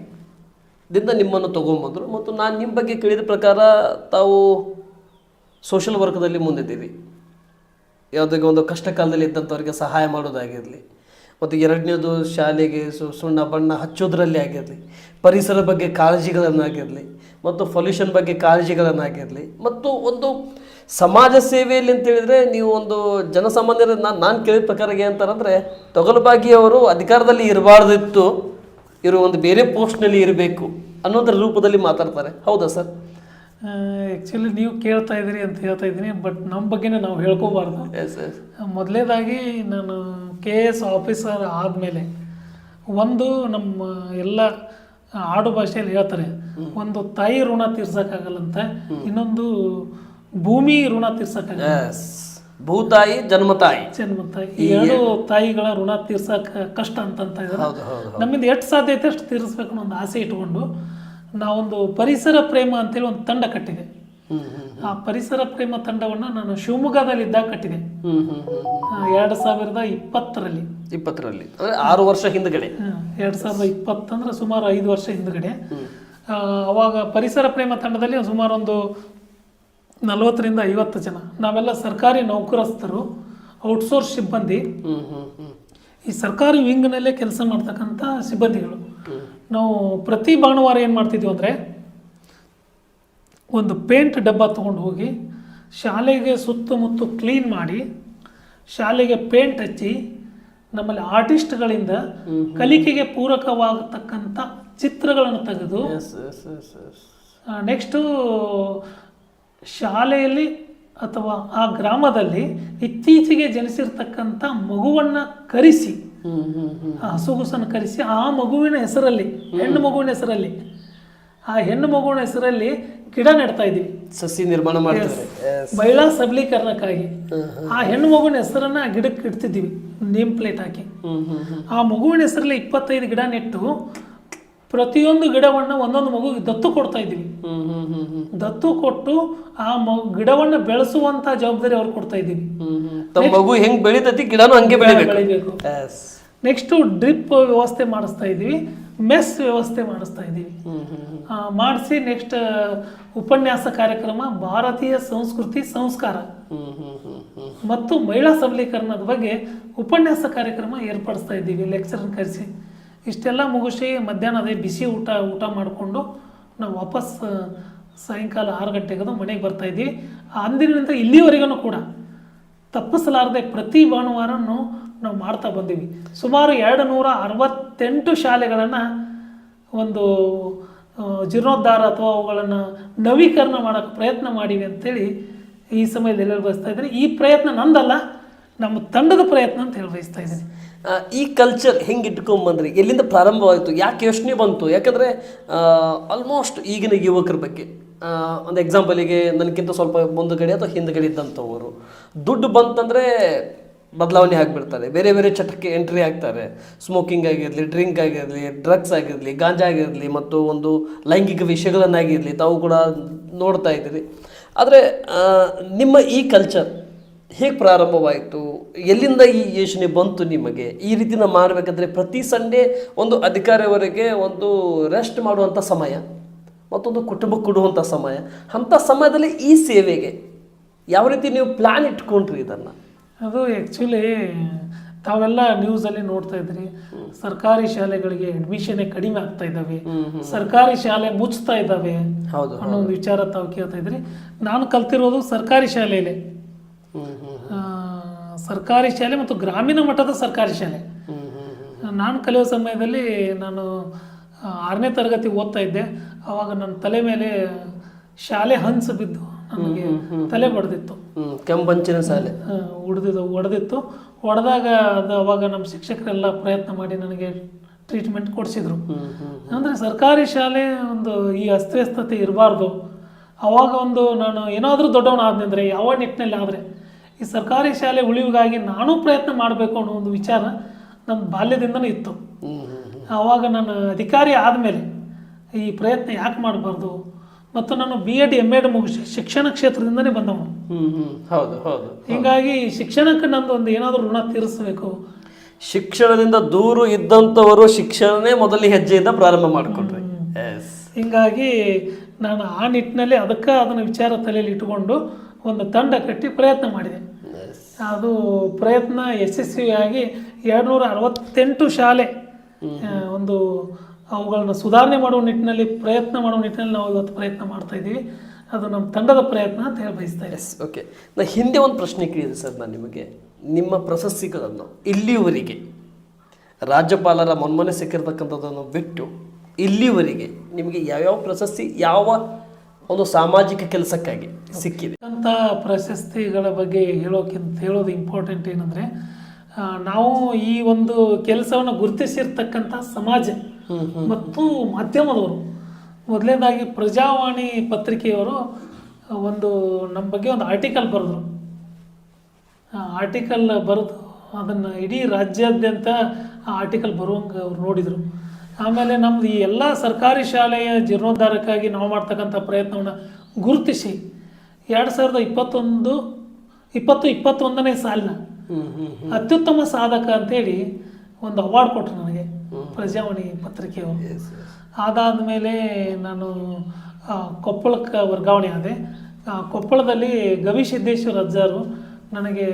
ನಿಮ್ಮನ್ನು ತೊಗೊಂಬಂದರು? ಮತ್ತು ನಾನು ನಿಮ್ಮ ಬಗ್ಗೆ ಕೇಳಿದ ಪ್ರಕಾರ ತಾವು ಸೋಷಲ್ ವರ್ಕ್ದಲ್ಲಿ ಮುಂದಿದ್ದೀರಿ, ಯಾವುದೇ ಒಂದು ಕಷ್ಟ ಕಾಲದಲ್ಲಿ ಇದ್ದಂಥವ್ರಿಗೆ ಸಹಾಯ ಮಾಡೋದಾಗಿರಲಿ, ಮತ್ತು ಎರಡನೇದು ಶಾಲೆಗೆ ಸುಣ್ಣ ಬಣ್ಣ ಹಚ್ಚೋದ್ರಲ್ಲಿ ಆಗಿರಲಿ, ಪರಿಸರ ಬಗ್ಗೆ ಕಾಳಜಿಗಳನ್ನಾಗಿರಲಿ, ಮತ್ತು ಪೊಲ್ಯೂಷನ್ ಬಗ್ಗೆ ಕಾಳಜಿಗಳನ್ನಾಗಿರಲಿ, ಮತ್ತು ಒಂದು ಸಮಾಜ ಸೇವೆಯಲ್ಲಿ ಅಂತ ಹೇಳಿದರೆ ನೀವು ಒಂದು ಜನಸಾಮಾನ್ಯರ ನಾನು ಕೇಳಿದ ಪ್ರಕಾರ ಏನಂತಾರಂದರೆ, ತೊಗಲಬಾಗಿ ಅವರು ಅಧಿಕಾರದಲ್ಲಿ ಇರಬಾರ್ದಿತ್ತು, ಇವರು ಒಂದು ಬೇರೆ ಪೋಸ್ಟ್ನಲ್ಲಿ ಇರಬೇಕು ಅನ್ನೋದ್ರ ರೂಪದಲ್ಲಿ ಮಾತಾಡ್ತಾರೆ. ಹೌದಾ ಸರ್? ಆ್ಯಕ್ಚುಲಿ ನೀವು ಕೇಳ್ತಾ ಇದ್ದೀರಿ ಅಂತ ಹೇಳ್ತಾ ಇದ್ದೀನಿ, ಬಟ್ ನಮ್ಮ ಬಗ್ಗೆನೇ ನಾವು ಹೇಳ್ಕೋಬಾರ್ದು. ಮೊದಲನೇದಾಗಿ ನಾನು KS ಆಫೀಸರ್ ಆದಮೇಲೆ ಒಂದು ನಮ್ಮ ಎಲ್ಲ ಆಡು ಭಾಷೆಯಲ್ಲಿ ಹೇಳ್ತಾರೆ, ಒಂದು ತಾಯಿ ಋಣ ತೀರ್ಸಕ್ಕಾಗಲ್ಲಂತೆ, ಇನ್ನೊಂದು ಭೂಮಿ ಋಣ ತೀರ್ಸಕ್ಕಾಗಲ್ಲ. ಭೂತಾಯಿ ಜನ್ಮ ತಾಯಿ ಈ ಎರಡು ತಾಯಿಗಳ ಋಣ ತೀರ್ಸಕ್ ಕಷ್ಟ ಅಂತ ಇದ್ದಾರೆ. ನಮ್ಮಿಂದ ಎಷ್ಟು ಸಾಧ್ಯ ಐತೆ ಅಷ್ಟು ತೀರಿಸ್ಬೇಕು ಅನ್ನೋ ಒಂದು ಆಸೆ ಇಟ್ಕೊಂಡು ನಾವೊಂದು ಪರಿಸರ ಪ್ರೇಮ ಅಂತೇಳಿ ಒಂದು ತಂಡ ಕಟ್ಟಿದೆ. ಆ ಪರಿಸರ ಪ್ರೇಮ ತಂಡವನ್ನು ನಾನು ಶಿವಮೊಗ್ಗದಲ್ಲಿ ಇದ್ದಾಗ ಕಟ್ಟಿದೆ 2020ರಲ್ಲಿ. 6 ವರ್ಷ ಹಿಂದ್ಗಡೆ. 2020 ಅಂದ್ರೆ ಸುಮಾರು 5 ವರ್ಷ ಹಿಂದ್ಗಡೆ. ಅವಾಗ ಪರಿಸರ ಪ್ರೇಮ ತಂಡದಲ್ಲಿ ಸುಮಾರು ಒಂದು 40ರಿಂದ 50 ಜನ. ನಾವೆಲ್ಲ ಸರ್ಕಾರಿ ನೌಕರಸ್ಥರು, ಔಟ್ಸೋರ್ಸ್ ಸಿಬ್ಬಂದಿ, ಈ ಸರ್ಕಾರಿ ವಿಂಗ್ನಲ್ಲೇ ಕೆಲಸ ಮಾಡ್ತಕ್ಕಂಥ ಸಿಬ್ಬಂದಿಗಳು. ನಾವು ಪ್ರತಿ ಭಾನುವಾರ ಏನು ಮಾಡ್ತಿದ್ವಿ ಅಂದರೆ, ಒಂದು ಪೇಂಟ್ ಡಬ್ಬ ತೊಗೊಂಡು ಹೋಗಿ ಶಾಲೆಗೆ ಸುತ್ತಮುತ್ತ ಕ್ಲೀನ್ ಮಾಡಿ, ಶಾಲೆಗೆ ಪೇಂಟ್ ಹಚ್ಚಿ, ನಮ್ಮಲ್ಲಿ ಆರ್ಟಿಸ್ಟ್ಗಳಿಂದ ಕಲಿಕೆಗೆ ಪೂರಕವಾಗತಕ್ಕಂಥ ಚಿತ್ರಗಳನ್ನು ತೆಗೆದು, ನೆಕ್ಸ್ಟು ಶಾಲೆಯಲ್ಲಿ ಅಥವಾ ಆ ಗ್ರಾಮದಲ್ಲಿ ಇತ್ತೀಚೆಗೆ ಜನಿಸಿರ್ತಕ್ಕಂಥ ಮಗುವನ್ನು ಕರೆಸಿ, ಆ ಹಸುಗುಸನ್ನು ಕರೆಸಿ, ಆ ಮಗುವಿನ ಹೆಸರಲ್ಲಿ, ಹೆಣ್ಣು ಮಗುವಿನ ಹೆಸರಲ್ಲಿ, ಆ ಹೆಣ್ಣು ಮಗುವಿನ ಹೆಸರಲ್ಲಿ ಗಿಡ ನೆಡ್ತಾ ಇದ್ದೀವಿ. ಸಸಿ ನಿರ್ಮಾಣ ಮಾಡ್ತೀವಿ ಮಹಿಳಾ ಸಬಲೀಕರಣಕ್ಕಾಗಿ. ಆ ಹೆಣ್ಣು ಮಗುವಿನ ಹೆಸರನ್ನ ಗಿಡಕ್ಕೆ ಇಡ್ತಿದ್ದೀವಿ, ನೇಮ್ ಪ್ಲೇಟ್ ಹಾಕಿ. ಆ ಮಗುವಿನ ಹೆಸರಲ್ಲಿ 25 ಗಿಡ ನೆಟ್ಟು ಪ್ರತಿಯೊಂದು ಗಿಡವನ್ನ ಒಂದೊಂದು ಮಗು ದತ್ತು ಕೊಡ್ತಾ ಇದ್ದೀವಿ. ದತ್ತು ಕೊಟ್ಟು ಆ ಗಿಡವನ್ನ ಬೆಳೆಸುವಂತ ಜವಾಬ್ದಾರಿ ಅವ್ರು ಕೊಡ್ತಾ ಇದ್ದೀವಿ. ಮಗು ಹೆಂಗ್ ಬೆಳಿತೈತಿ ಗಿಡನೂ ಹಂಗೆ ಬೆಳಿಬೇಕು. ನೆಕ್ಸ್ಟ್ ಡ್ರಿಪ್ ವ್ಯವಸ್ಥೆ ಮಾಡಿಸ್ತಾ ಇದ್ದೀವಿ, ಮೆಸ್ ವ್ಯವಸ್ಥೆ ಮಾಡಿಸ್ತಾ ಇದ್ದೀವಿ. ಮಾಡಿಸಿ ನೆಕ್ಸ್ಟ್ ಉಪನ್ಯಾಸ ಕಾರ್ಯಕ್ರಮ ಭಾರತೀಯ ಸಂಸ್ಕೃತಿ ಸಂಸ್ಕಾರ ಮತ್ತು ಮಹಿಳಾ ಸಬಲೀಕರಣದ ಬಗ್ಗೆ ಉಪನ್ಯಾಸ ಕಾರ್ಯಕ್ರಮ ಏರ್ಪಡಿಸ್ತಾ ಇದ್ದೀವಿ, ಲೆಕ್ಚರನ್ನು ಕರೆಸಿ. ಇಷ್ಟೆಲ್ಲ ಮುಗಿಸಿ ಮಧ್ಯಾಹ್ನ ಅದೇ ಬಿಸಿ ಊಟ ಮಾಡಿಕೊಂಡು ನಾವು ವಾಪಸ್ ಸಾಯಂಕಾಲ 6 ಗಂಟೆಗೆ ಮನೆಗೆ ಬರ್ತಾ ಇದ್ದೀವಿ. ಅಂದಿನಿಂದ ಇಲ್ಲಿವರೆಗೂ ಕೂಡ ತಪ್ಪಿಸಲಾರದೆ ಪ್ರತಿ ಭಾನುವಾರನೂ ನಾವು ಮಾಡ್ತಾ ಬಂದೀವಿ. ಸುಮಾರು 268 ಶಾಲೆಗಳನ್ನು ಒಂದು ಜೀರ್ಣೋದ್ಧಾರ ಅಥವಾ ಅವುಗಳನ್ನು ನವೀಕರಣ ಮಾಡೋಕ್ಕೆ ಪ್ರಯತ್ನ ಮಾಡಿವಿ ಅಂತೇಳಿ ಈ ಸಮಯದಲ್ಲಿ ಬಯಸ್ತಾ ಇದ್ದೀನಿ. ಈ ಪ್ರಯತ್ನ ನಂದಲ್ಲ, ನಮ್ಮ ತಂಡದ ಪ್ರಯತ್ನ ಅಂತ ಹೇಳಿ ಬಯಸ್ತಾ ಇದ್ದೀನಿ. ಈ ಕಲ್ಚರ್ ಹೆಂಗೆ ಇಟ್ಕೊಂಬಂದ್ರಿ, ಎಲ್ಲಿಂದ ಪ್ರಾರಂಭವಾಯಿತು, ಯಾಕೆ ಯೋಚನೆ ಬಂತು? ಯಾಕಂದರೆ ಆಲ್ಮೋಸ್ಟ್ ಈಗಿನ ಯುವಕರ ಬಗ್ಗೆ ಒಂದು ಎಕ್ಸಾಂಪಲಿಗೆ ನನಗಿಂತ ಸ್ವಲ್ಪ ಮುಂದುಗಡೆ ಅಥವಾ ಹಿಂದುಗಡೆ ಇದ್ದಂಥವರು ದುಡ್ಡು ಬಂತಂದರೆ ಬದಲಾವಣೆ ಆಗಿಬಿಡ್ತಾರೆ, ಬೇರೆ ಬೇರೆ ಚಟಕ್ಕೆ ಎಂಟ್ರಿ ಆಗ್ತಾರೆ. ಸ್ಮೋಕಿಂಗ್ ಆಗಿರಲಿ, ಡ್ರಿಂಕ್ ಆಗಿರಲಿ, ಡ್ರಗ್ಸ್ ಆಗಿರಲಿ, ಗಾಂಜಾ ಆಗಿರಲಿ, ಮತ್ತು ಒಂದು ಲೈಂಗಿಕ ವಿಷಯಗಳನ್ನಾಗಿರಲಿ ತಾವು ಕೂಡ ನೋಡ್ತಾ ಇದ್ದೀರಿ. ಆದರೆ ನಿಮ್ಮ ಈ ಕಲ್ಚರ್ ಹೇಗೆ ಪ್ರಾರಂಭವಾಯಿತು, ಎಲ್ಲಿಂದ ಈ ಯೋಚನೆ ಬಂತು ನಿಮಗೆ? ಈ ರೀತಿ ನಾವು ಮಾಡಬೇಕಂದ್ರೆ ಪ್ರತಿ ಸಂಡೇ ಒಂದು ಅಧಿಕಾರಿಯವರೆಗೆ ಒಂದು ರೆಸ್ಟ್ ಮಾಡುವಂಥ ಸಮಯ, ಮತ್ತೊಂದು ಕುಟುಂಬಕ್ಕೆ ಕೊಡುವಂಥ ಸಮಯ, ಅಂಥ ಸಮಯದಲ್ಲಿ ಈ ಸೇವೆಗೆ ಯಾವ ರೀತಿ ನೀವು ಪ್ಲ್ಯಾನ್ ಇಟ್ಕೊಂಡ್ರಿ ಇದನ್ನು? ಅದು ಆ್ಯಕ್ಚುಲಿ ತಾವೆಲ್ಲ ನ್ಯೂಸಲ್ಲಿ ನೋಡ್ತಾ ಇದ್ರಿ, ಸರ್ಕಾರಿ ಶಾಲೆಗಳಿಗೆ ಅಡ್ಮಿಷನ್ ಕಡಿಮೆ ಆಗ್ತಾ ಇದ್ದಾವೆ, ಸರ್ಕಾರಿ ಶಾಲೆ ಮುಚ್ತಾ ಇದ್ದಾವೆ ಅನ್ನೋ ಒಂದು ವಿಚಾರ ತಾವು ಕೇಳ್ತಾ ಇದ್ರಿ. ನಾನು ಕಲ್ತಿರೋದು ಸರ್ಕಾರಿ ಶಾಲೆಯಲ್ಲೇ, ಸರ್ಕಾರಿ ಶಾಲೆ ಮತ್ತು ಗ್ರಾಮೀಣ ಮಟ್ಟದ ಸರ್ಕಾರಿ ಶಾಲೆ. ನಾನು ಕಲಿಯೋ ಸಮಯದಲ್ಲಿ ನಾನು 6ನೇ ತರಗತಿ ಓದ್ತಾ ಇದ್ದೆ. ಆವಾಗ ನನ್ನ ತಲೆ ಮೇಲೆ ಶಾಲೆ ಹಂಚು ಬಿದ್ದು ನನಗೆ ತಲೆ ಬಡ್ದಿತ್ತು, ಕೆಂಪಂಚಿನ ಶಾಲೆ ಒಡೆದಿತ್ತು. ಹೊಡೆದಾಗ ಅದು ಅವಾಗ ನಮ್ಮ ಶಿಕ್ಷಕರೆಲ್ಲ ಪ್ರಯತ್ನ ಮಾಡಿ ನನಗೆ ಟ್ರೀಟ್ಮೆಂಟ್ ಕೊಡಿಸಿದ್ರು. ಅಂದರೆ ಸರ್ಕಾರಿ ಶಾಲೆ ಒಂದು ಈ ಅಸ್ತವ್ಯಸ್ತತೆ ಇರಬಾರ್ದು. ಅವಾಗ ಒಂದು ನಾನು ಏನಾದರೂ ದೊಡ್ಡವನಾದ್ನೆಂದರೆ ಯಾವ ನಿಟ್ಟಿನಲ್ಲಿ ಆದರೆ ಈ ಸರ್ಕಾರಿ ಶಾಲೆ ಉಳಿವಿಗಾಗಿ ನಾನು ಪ್ರಯತ್ನ ಮಾಡಬೇಕು ಅನ್ನೋ ಒಂದು ವಿಚಾರ ನನ್ನ ಬಾಲ್ಯದಿಂದನೂ ಇತ್ತು. ಆವಾಗ ನಾನು ಅಧಿಕಾರಿ ಆದಮೇಲೆ ಈ ಪ್ರಯತ್ನ ಯಾಕೆ ಮಾಡಬಾರ್ದು, ಮತ್ತು ನಾನು BEd MEd ಮುಗಿಸಿ ಶಿಕ್ಷಣ ಕ್ಷೇತ್ರದಿಂದನೇ ಬಂದವನು. ಹೀಗಾಗಿ ಶಿಕ್ಷಣಕ್ಕೆ ನಂದು ಒಂದು ಏನಾದರೂ ಋಣ ತೀರಿಸಬೇಕು. ಶಿಕ್ಷಣದಿಂದ ದೂರ ಇದ್ದಂಥವರು ಶಿಕ್ಷಣನೇ ಮೊದಲನೇ ಹೆಜ್ಜೆಯಿಂದ ಪ್ರಾರಂಭ ಮಾಡಿಕೊಂಡ್ರಿ. ಹೀಗಾಗಿ ನಾನು ಆ ನಿಟ್ಟಿನಲ್ಲಿ ಅದನ್ನು ವಿಚಾರ ತಲೆಯಲ್ಲಿ ಇಟ್ಟುಕೊಂಡು ಒಂದು ತಂಡ ಕಟ್ಟಿ ಪ್ರಯತ್ನ ಮಾಡಿದೆ. ಅದು ಪ್ರಯತ್ನ ಯಶಸ್ವಿಯಾಗಿ 268 ಶಾಲೆ ಒಂದು ಅವುಗಳನ್ನ ಸುಧಾರಣೆ ಮಾಡುವ ನಿಟ್ಟಿನಲ್ಲಿ ನಾವು ಇವತ್ತು ಪ್ರಯತ್ನ ಮಾಡ್ತಾ ಇದ್ದೀವಿ. ಅದು ನಮ್ಮ ತಂಡದ ಪ್ರಯತ್ನ ಅಂತ ಹೇಳಿ ಬಯಸ್ತಾ ಇದ್ದೀನಿ. ಓಕೆ, ನಾನು ಹಿಂದೆ ಒಂದು ಪ್ರಶ್ನೆ ಕೇಳಿದೆ ಸರ್ ನಾನು ನಿಮಗೆ. ನಿಮ್ಮ ಪ್ರಶಸ್ತಿಗಳನ್ನು ಇಲ್ಲಿವರೆಗೆ ರಾಜ್ಯಪಾಲರ ಮೊನ್ನೆ ಸಿಕ್ಕಿರ್ತಕ್ಕಂಥದ್ದನ್ನು ಬಿಟ್ಟು ಇಲ್ಲಿವರೆಗೆ ನಿಮಗೆ ಯಾವ್ಯಾವ ಪ್ರಶಸ್ತಿ ಯಾವ ಒಂದು ಸಾಮಾಜಿಕ ಕೆಲಸಕ್ಕಾಗಿ ಸಿಕ್ಕಿದೆ ಅಂತ ಪ್ರಶಸ್ತಿಗಳ ಬಗ್ಗೆ ಹೇಳೋದು ಇಂಪಾರ್ಟೆಂಟ್ ಏನಂದರೆ, ನಾವು ಈ ಒಂದು ಕೆಲಸವನ್ನು ಗುರುತಿಸಿರ್ತಕ್ಕಂಥ ಸಮಾಜ ಮತ್ತು ಮಾಧ್ಯಮದವರು ಮೊದಲನೇದಾಗಿ ಪ್ರಜಾವಾಣಿ ಪತ್ರಿಕೆಯವರು ಒಂದು ನಮ್ಮ ಬಗ್ಗೆ ಒಂದು ಆರ್ಟಿಕಲ್ ಬರೆದ್ರು. ಆರ್ಟಿಕಲ್ ಬರೆದು ಅದನ್ನು ಇಡೀ ರಾಜ್ಯಾದ್ಯಂತ ಆ ಆರ್ಟಿಕಲ್ ಬರುವಂಗೆ ಅವ್ರು ನೋಡಿದರು. ಆಮೇಲೆ ನಮ್ಮದು ಈ ಎಲ್ಲ ಸರ್ಕಾರಿ ಶಾಲೆಯ ಜೀರ್ಣೋದ್ಧಾರಕ್ಕಾಗಿ ನಾವು ಮಾಡ್ತಕ್ಕಂಥ ಪ್ರಯತ್ನವನ್ನು ಗುರುತಿಸಿ 2021ನೇ ಸಾಲಿನ ಅತ್ಯುತ್ತಮ ಸಾಧಕ ಅಂತೇಳಿ ಒಂದು ಅವಾರ್ಡ್ ಕೊಟ್ಟರು ನನಗೆ ಪ್ರಜಾವಾಣಿ ಪತ್ರಿಕೆಯವರು. ಅದಾದ ಮೇಲೆ ನಾನು ಕೊಪ್ಪಳಕ್ಕೆ ವರ್ಗಾವಣೆ ಆದೆ. ಕೊಪ್ಪಳದಲ್ಲಿ ಗವಿಸಿದ್ದೇಶ್ವರ ಅಜ್ಜಾರು ನನಗೆ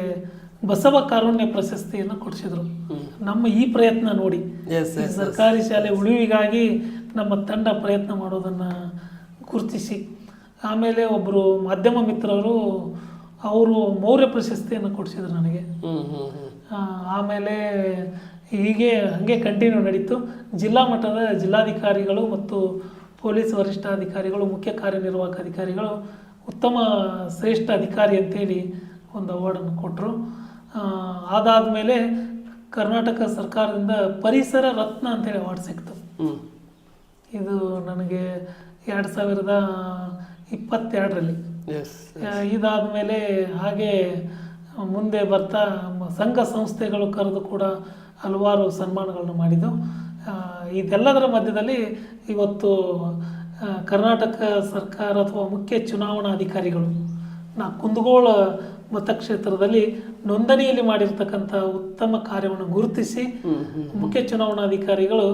ಬಸವ ಕಾರುಣ್ಯ ಪ್ರಶಸ್ತಿಯನ್ನು ಕೊಡಿಸಿದರು. ನಮ್ಮ ಈ ಪ್ರಯತ್ನ ನೋಡಿ ಸರ್ಕಾರಿ ಶಾಲೆ ಉಳಿವಿಗಾಗಿ ನಮ್ಮ ತಂಡ ಪ್ರಯತ್ನ ಮಾಡೋದನ್ನು ಗುರುತಿಸಿ, ಆಮೇಲೆ ಒಬ್ಬರು ಮಾಧ್ಯಮ ಮಿತ್ರರು ಅವರು ಮೌರ್ಯ ಪ್ರಶಸ್ತಿಯನ್ನು ಕೊಡಿಸಿದ್ರು ನನಗೆ. ಆಮೇಲೆ ಹೀಗೆ ಹಾಗೆ ಕಂಟಿನ್ಯೂ ನಡೀತು. ಜಿಲ್ಲಾ ಮಟ್ಟದ ಜಿಲ್ಲಾಧಿಕಾರಿಗಳು ಮತ್ತು ಪೊಲೀಸ್ ವರಿಷ್ಠಾಧಿಕಾರಿಗಳು, ಮುಖ್ಯ ಕಾರ್ಯನಿರ್ವಾಹಕ ಅಧಿಕಾರಿಗಳು ಉತ್ತಮ ಶ್ರೇಷ್ಠ ಅಧಿಕಾರಿ ಅಂತೇಳಿ ಒಂದು ಅವಾರ್ಡನ್ನು ಕೊಟ್ಟರು. ಅದಾದಮೇಲೆ ಕರ್ನಾಟಕ ಸರ್ಕಾರದಿಂದ ಪರಿಸರ ರತ್ನ ಅಂತೇಳಿ ಅವಾರ್ಡ್ ಸಿಕ್ತು. ಇದು ನನಗೆ 2022ರಲ್ಲಿ. ಇದಾದಮೇಲೆ ಹಾಗೆ ಮುಂದೆ ಬರ್ತಾ ಸಂಘ ಸಂಸ್ಥೆಗಳು ಕರೆದು ಕೂಡ ಹಲವಾರು ಸನ್ಮಾನಗಳನ್ನು ಮಾಡಿದ್ದು. ಇದೆಲ್ಲದರ ಮಧ್ಯದಲ್ಲಿ ಇವತ್ತು ಕರ್ನಾಟಕ ಸರ್ಕಾರ ಅಥವಾ ಮುಖ್ಯ ಚುನಾವಣಾಧಿಕಾರಿಗಳು ಕುಂದಗೋಳ ಮತಕ್ಷೇತ್ರದಲ್ಲಿ ನೋಂದಣಿಯಲ್ಲಿ ಮಾಡಿರ್ತಕ್ಕಂಥ ಉತ್ತಮ ಕಾರ್ಯವನ್ನು ಗುರುತಿಸಿ ಮುಖ್ಯ ಚುನಾವಣಾಧಿಕಾರಿಗಳು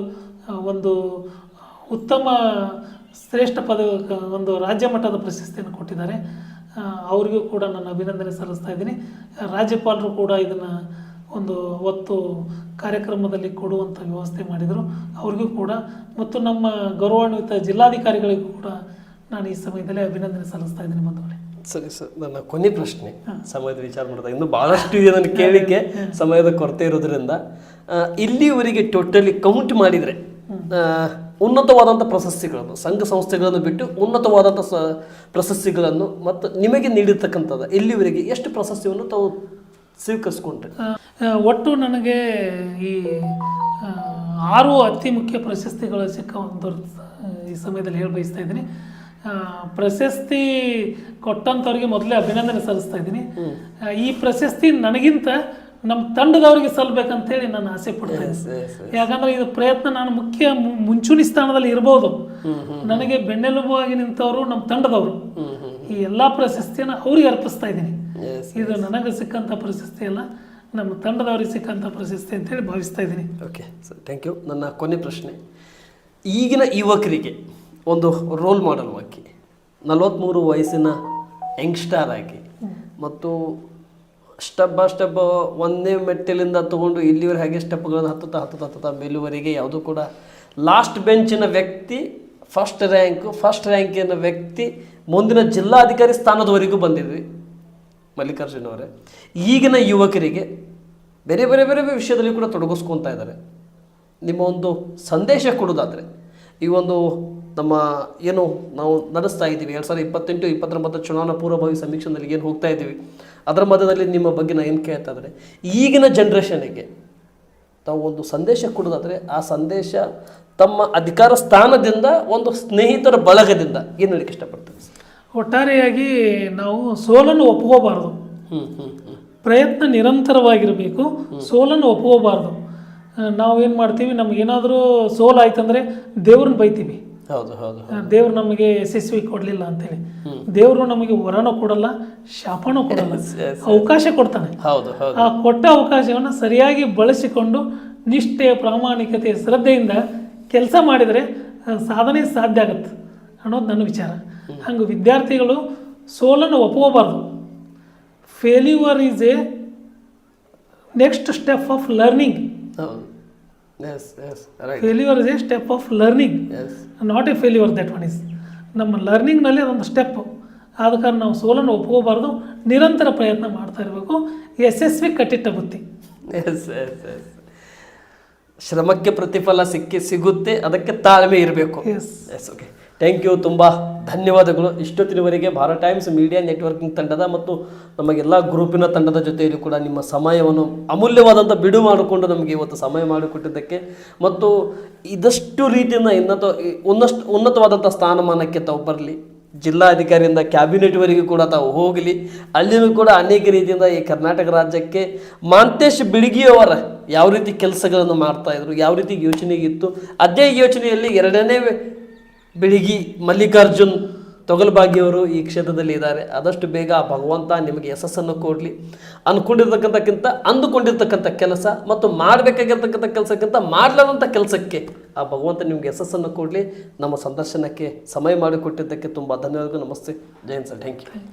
ಒಂದು ಉತ್ತಮ ಶ್ರೇಷ್ಠ ಒಂದು ರಾಜ್ಯ ಮಟ್ಟದ ಪ್ರಶಸ್ತಿಯನ್ನು ಕೊಟ್ಟಿದ್ದಾರೆ. ಅವರಿಗೂ ಕೂಡ ನಾನು ಅಭಿನಂದನೆ ಸಲ್ಲಿಸ್ತಾ ಇದ್ದೀನಿ. ರಾಜ್ಯಪಾಲರು ಕೂಡ ಇದನ್ನು ಒಂದು ಹೊತ್ತು ಕಾರ್ಯಕ್ರಮದಲ್ಲಿ ಕೊಡುವಂಥ ವ್ಯವಸ್ಥೆ ಮಾಡಿದರು, ಅವ್ರಿಗೂ ಕೂಡ. ಮತ್ತು ನಮ್ಮ ಗೌರವಾನ್ವಿತ ಜಿಲ್ಲಾಧಿಕಾರಿಗಳಿಗೂ ಕೂಡ ನಾನು ಈ ಸಮಯದಲ್ಲಿ ಅಭಿನಂದನೆ ಸಲ್ಲಿಸ್ತಾ ಇದ್ದೀನಿ ಬಂಧುಗಳೇ. ಸರಿ ಸರ್, ನನ್ನ ಕೊನೆ ಪ್ರಶ್ನೆ ಸಮಯದ ವಿಚಾರ ಮಾಡಿದಾಗ ಇನ್ನೂ ಭಾಳಷ್ಟು ಇದೆ ನನಗೆ ಕೇಳಲಿಕ್ಕೆ, ಸಮಯದ ಕೊರತೆ ಇರೋದ್ರಿಂದ. ಇಲ್ಲಿವರೆಗೆ ಟೋಟಲಿ ಕೌಂಟ್ ಮಾಡಿದರೆ ಉನ್ನತವಾದಂಥ ಪ್ರಶಸ್ತಿಗಳನ್ನು, ಸಂಘ ಸಂಸ್ಥೆಗಳನ್ನು ಬಿಟ್ಟು ಉನ್ನತವಾದಂಥ ಪ್ರಶಸ್ತಿಗಳನ್ನು ಮತ್ತು ನಿಮಗೆ ನೀಡಿರ್ತಕ್ಕಂಥದ್ದು ಇಲ್ಲಿವರೆಗೆ ಎಷ್ಟು ಪ್ರಶಸ್ತಿಯನ್ನು ತಾವು ಸ್ವೀಕರಿಸ್ಕೊಂಡ್ರೆ? ಒಟ್ಟು ನನಗೆ ಈ 6 ಅತಿ ಮುಖ್ಯ ಪ್ರಶಸ್ತಿಗಳು ಸಿಕ್ಕ ಒಂದು ಈ ಸಮಯದಲ್ಲಿ ಹೇಳಿ ಬಯಸ್ತಾ ಇದ್ದೀನಿ. ಪ್ರಶಸ್ತಿ ಕೊಟ್ಟಂಥವ್ರಿಗೆ ಮೊದಲೇ ಅಭಿನಂದನೆ ಸಲ್ಲಿಸ್ತಾ ಇದ್ದೀನಿ. ಈ ಪ್ರಶಸ್ತಿ ನನಗಿಂತ ನಮ್ಮ ತಂಡದವರಿಗೆ ಸಲ್ಲಬೇಕಂತೇಳಿ ನಾನು ಆಸೆ ಪಡ್ತಾ ಇದ್ದೀನಿ. ಯಾಕಂದ್ರೆ ಇದು ಪ್ರಯತ್ನ ನಾನು ಮುಂಚೂಣಿ ಸ್ಥಾನದಲ್ಲಿ ಇರ್ಬೋದು, ನನಗೆ ಬೆನ್ನೆಲುಬಾಗಿ ನಿಂತವರು ನಮ್ಮ ತಂಡದವರು. ಈ ಎಲ್ಲ ಪ್ರಶಸ್ತಿಯನ್ನು ಅವ್ರಿಗೆ ಅರ್ಪಿಸ್ತಾ ಇದ್ದೀನಿ. ಇದು ನನಗೆ ಸಿಕ್ಕಂಥ ಪ್ರಶಸ್ತಿ ಅಲ್ಲ, ನಮ್ಮ ತಂಡದವ್ರಿಗೆ ಸಿಕ್ಕಂಥ ಪ್ರಶಸ್ತಿ ಅಂತೇಳಿ ಭಾವಿಸ್ತಾ ಇದ್ದೀನಿ. Okay sir, thank you. ನನ್ನ ಕೊನೆ ಪ್ರಶ್ನೆ, ಈಗಿನ ಯುವಕರಿಗೆ ಒಂದು ರೋಲ್ ಮಾಡೆಲ್ ಆಗಿ 43 ವಯಸ್ಸಿನ ಯಂಗ್ಸ್ಟಾರ್ ಆಗಿ ಮತ್ತು ಸ್ಟೆಪ್ ಬೈ ಸ್ಟೆಪ್ ಒಂದೇ ಮೆಟ್ಟಿಲಿಂದ ತೊಗೊಂಡು ಇಲ್ಲಿವರೆಗೆ ಹಾಗೆ ಸ್ಟೆಪ್ಗಳನ್ನು ಹತ್ತುತ್ತಾ ಮೇಲುವರೆಗೆ ಯಾವುದೂ ಕೂಡ ಲಾಸ್ಟ್ ಬೆಂಚಿನ ವ್ಯಕ್ತಿ ಫಸ್ಟ್ ರ್ಯಾಂಕಿನ ವ್ಯಕ್ತಿ ಮುಂದಿನ ಜಿಲ್ಲಾಧಿಕಾರಿ ಸ್ಥಾನದವರೆಗೂ ಬಂದಿದ್ವಿ ಮಲ್ಲಿಕಾರ್ಜುನ್ ಅವರೇ. ಈಗಿನ ಯುವಕರಿಗೆ ಬೇರೆ ಬೇರೆ ಬೇರೆ ವಿಷಯದಲ್ಲಿ ಕೂಡ ತೊಡಗಿಸ್ಕೊತಾ ಇದ್ದಾರೆ. ನಿಮ್ಮ ಒಂದು ಸಂದೇಶ ಕೊಡೋದಾದರೆ ಈ ಒಂದು ನಮ್ಮ ಏನು ನಾವು ನಡೆಸ್ತಾ ಇದ್ದೀವಿ 2028-29 ಚುನಾವಣಾ ಪೂರ್ವಭಾವಿ ಸಮೀಕ್ಷೆಯಲ್ಲಿ ಏನು ಹೋಗ್ತಾ ಇದ್ದೀವಿ, ಅದರ ಮಧ್ಯದಲ್ಲಿ ನಿಮ್ಮ ಬಗ್ಗೆ ನಾನು ಏನು ಕೇಳ್ತಾ ಇದ್ದಾರೆ, ಈಗಿನ ಜನ್ರೇಷನ್ಗೆ ತಾವು ಒಂದು ಸಂದೇಶ ಕೊಡೋದಾದರೆ ಆ ಸಂದೇಶ ತಮ್ಮ ಅಧಿಕಾರ ಸ್ಥಾನದಿಂದ ಒಂದು ಸ್ನೇಹಿತರ ಬಳಗದಿಂದ ಏನು ಹೇಳಕ್ಕೆ ಇಷ್ಟಪಡ್ತೀವಿ? ಒಟ್ಟಾರೆಯಾಗಿ ನಾವು ಸೋಲನ್ನು ಒಪ್ಕೋಬಾರ್ದು, ಪ್ರಯತ್ನ ನಿರಂತರವಾಗಿರಬೇಕು, ಸೋಲನ್ನು ಒಪ್ಕೋಬಾರ್ದು. ನಾವೇನು ಮಾಡ್ತೀವಿ, ನಮಗೇನಾದರೂ ಸೋಲಾಯ್ತಂದರೆ ದೇವ್ರನ್ನ ಬೈತೀವಿ. ಹೌದು ಹೌದು, ದೇವ್ರು ನಮಗೆ ಯಶಸ್ವಿ ಕೊಡಲಿಲ್ಲ ಅಂತೇಳಿ. ದೇವರು ನಮಗೆ ವರನೂ ಕೊಡಲ್ಲ, ಶಾಪನೂ ಕೊಡಲ್ಲ, ಅವಕಾಶ ಕೊಡ್ತಾನೆ. ಆ ಕೊಟ್ಟ ಅವಕಾಶವನ್ನು ಸರಿಯಾಗಿ ಬಳಸಿಕೊಂಡು ನಿಷ್ಠೆ, ಪ್ರಾಮಾಣಿಕತೆ, ಶ್ರದ್ಧೆಯಿಂದ ಕೆಲಸ ಮಾಡಿದರೆ ಸಾಧನೆ ಸಾಧ್ಯ ಆಗತ್ತೆ ಅನ್ನೋದು ನನ್ನ ವಿಚಾರ. ಹಂಗೆ ವಿದ್ಯಾರ್ಥಿಗಳು ಸೋಲನ್ನು ಒಪ್ಕೋಬಾರ್ದು. Failure is a next step of learning. Failure is a step of learning, not a failure. That one is ನಮ್ಮ ಲರ್ನಿಂಗ್ನಲ್ಲಿ ಅದೊಂದು ಸ್ಟೆಪ್. ಆದ ಕಾರಣ ನಾವು ಸೋಲನ್ನು ಒಪ್ಕೋಬಾರ್ದು, ನಿರಂತರ ಪ್ರಯತ್ನ ಮಾಡ್ತಾ ಇರಬೇಕು. ಯಶಸ್ವಿ ಕಟ್ಟಿಟ್ಟ ಬುತ್ತಿ. ಶ್ರಮಕ್ಕೆ ಪ್ರತಿಫಲ ಸಿಗುತ್ತೆ, ಅದಕ್ಕೆ ತಾಳ್ಮೆ ಇರಬೇಕು. ಎಸ್ ಓಕೆ, ಥ್ಯಾಂಕ್ ಯು, ತುಂಬ ಧನ್ಯವಾದಗಳು. ಇಷ್ಟೊತ್ತಿನವರೆಗೆ ಭಾರತ್ ಟೈಮ್ಸ್ ಮೀಡಿಯಾ ನೆಟ್ವರ್ಕಿಂಗ್ ತಂಡದ ಮತ್ತು ನಮಗೆಲ್ಲ ಗ್ರೂಪಿನ ತಂಡದ ಜೊತೆಯಲ್ಲಿ ಕೂಡ ನಿಮ್ಮ ಸಮಯವನ್ನು ಅಮೂಲ್ಯವಾದಂಥ ಬಿಡು ಮಾಡಿಕೊಂಡು ನಮಗೆ ಇವತ್ತು ಸಮಯ ಮಾಡಿಕೊಟ್ಟಿದ್ದಕ್ಕೆ ಮತ್ತು ಇದಷ್ಟು ರೀತಿಯಿಂದ ಉನ್ನತವಾದಂಥ ಸ್ಥಾನಮಾನಕ್ಕೆ ತಾವು ಬರಲಿ, ಜಿಲ್ಲಾಧಿಕಾರಿಯಿಂದ ಕ್ಯಾಬಿನೆಟ್ವರೆಗೂ ಕೂಡ ತಾವು ಹೋಗಲಿ, ಅಲ್ಲಿನೂ ಕೂಡ ಅನೇಕ ರೀತಿಯಿಂದ ಈ ಕರ್ನಾಟಕ ರಾಜ್ಯಕ್ಕೆ ಮಹಾಂತೇಶ್ ಬಿಳಗಿಯವರ ಯಾವ ರೀತಿ ಕೆಲಸಗಳನ್ನು ಮಾಡ್ತಾಯಿದ್ರು, ಯಾವ ರೀತಿ ಯೋಚನೆ ಇತ್ತು, ಅದೇ ಯೋಚನೆಯಲ್ಲಿ ಎರಡನೇ ಬಿಳಿಗಿ ಮಲ್ಲಿಕಾರ್ಜುನ್ ತೊಗಲ್ಬಾಗಿಯವರು ಈ ಕ್ಷೇತ್ರದಲ್ಲಿ ಇದ್ದಾರೆ. ಆದಷ್ಟು ಬೇಗ ಆ ಭಗವಂತ ನಿಮಗೆ ಯಶಸ್ಸನ್ನು ಕೊಡಲಿ. ಅಂದುಕೊಂಡಿರ್ತಕ್ಕಂಥ ಕೆಲಸ ಮತ್ತು ಮಾಡಬೇಕಾಗಿರ್ತಕ್ಕಂಥ ಕೆಲಸಕ್ಕಿಂತ ಮಾಡಲಾದಂಥ ಕೆಲಸಕ್ಕೆ ಆ ಭಗವಂತ ನಿಮಗೆ ಯಶಸ್ಸನ್ನು ಕೊಡಲಿ. ನಮ್ಮ ಸಂದರ್ಶನಕ್ಕೆ ಸಮಯ ಮಾಡಿಕೊಟ್ಟಿದ್ದಕ್ಕೆ ತುಂಬ ಧನ್ಯವಾದಗಳು. ನಮಸ್ತೆ, ಜೈ ಹಿಂದ್ ಸರ್, ಥ್ಯಾಂಕ್ ಯು.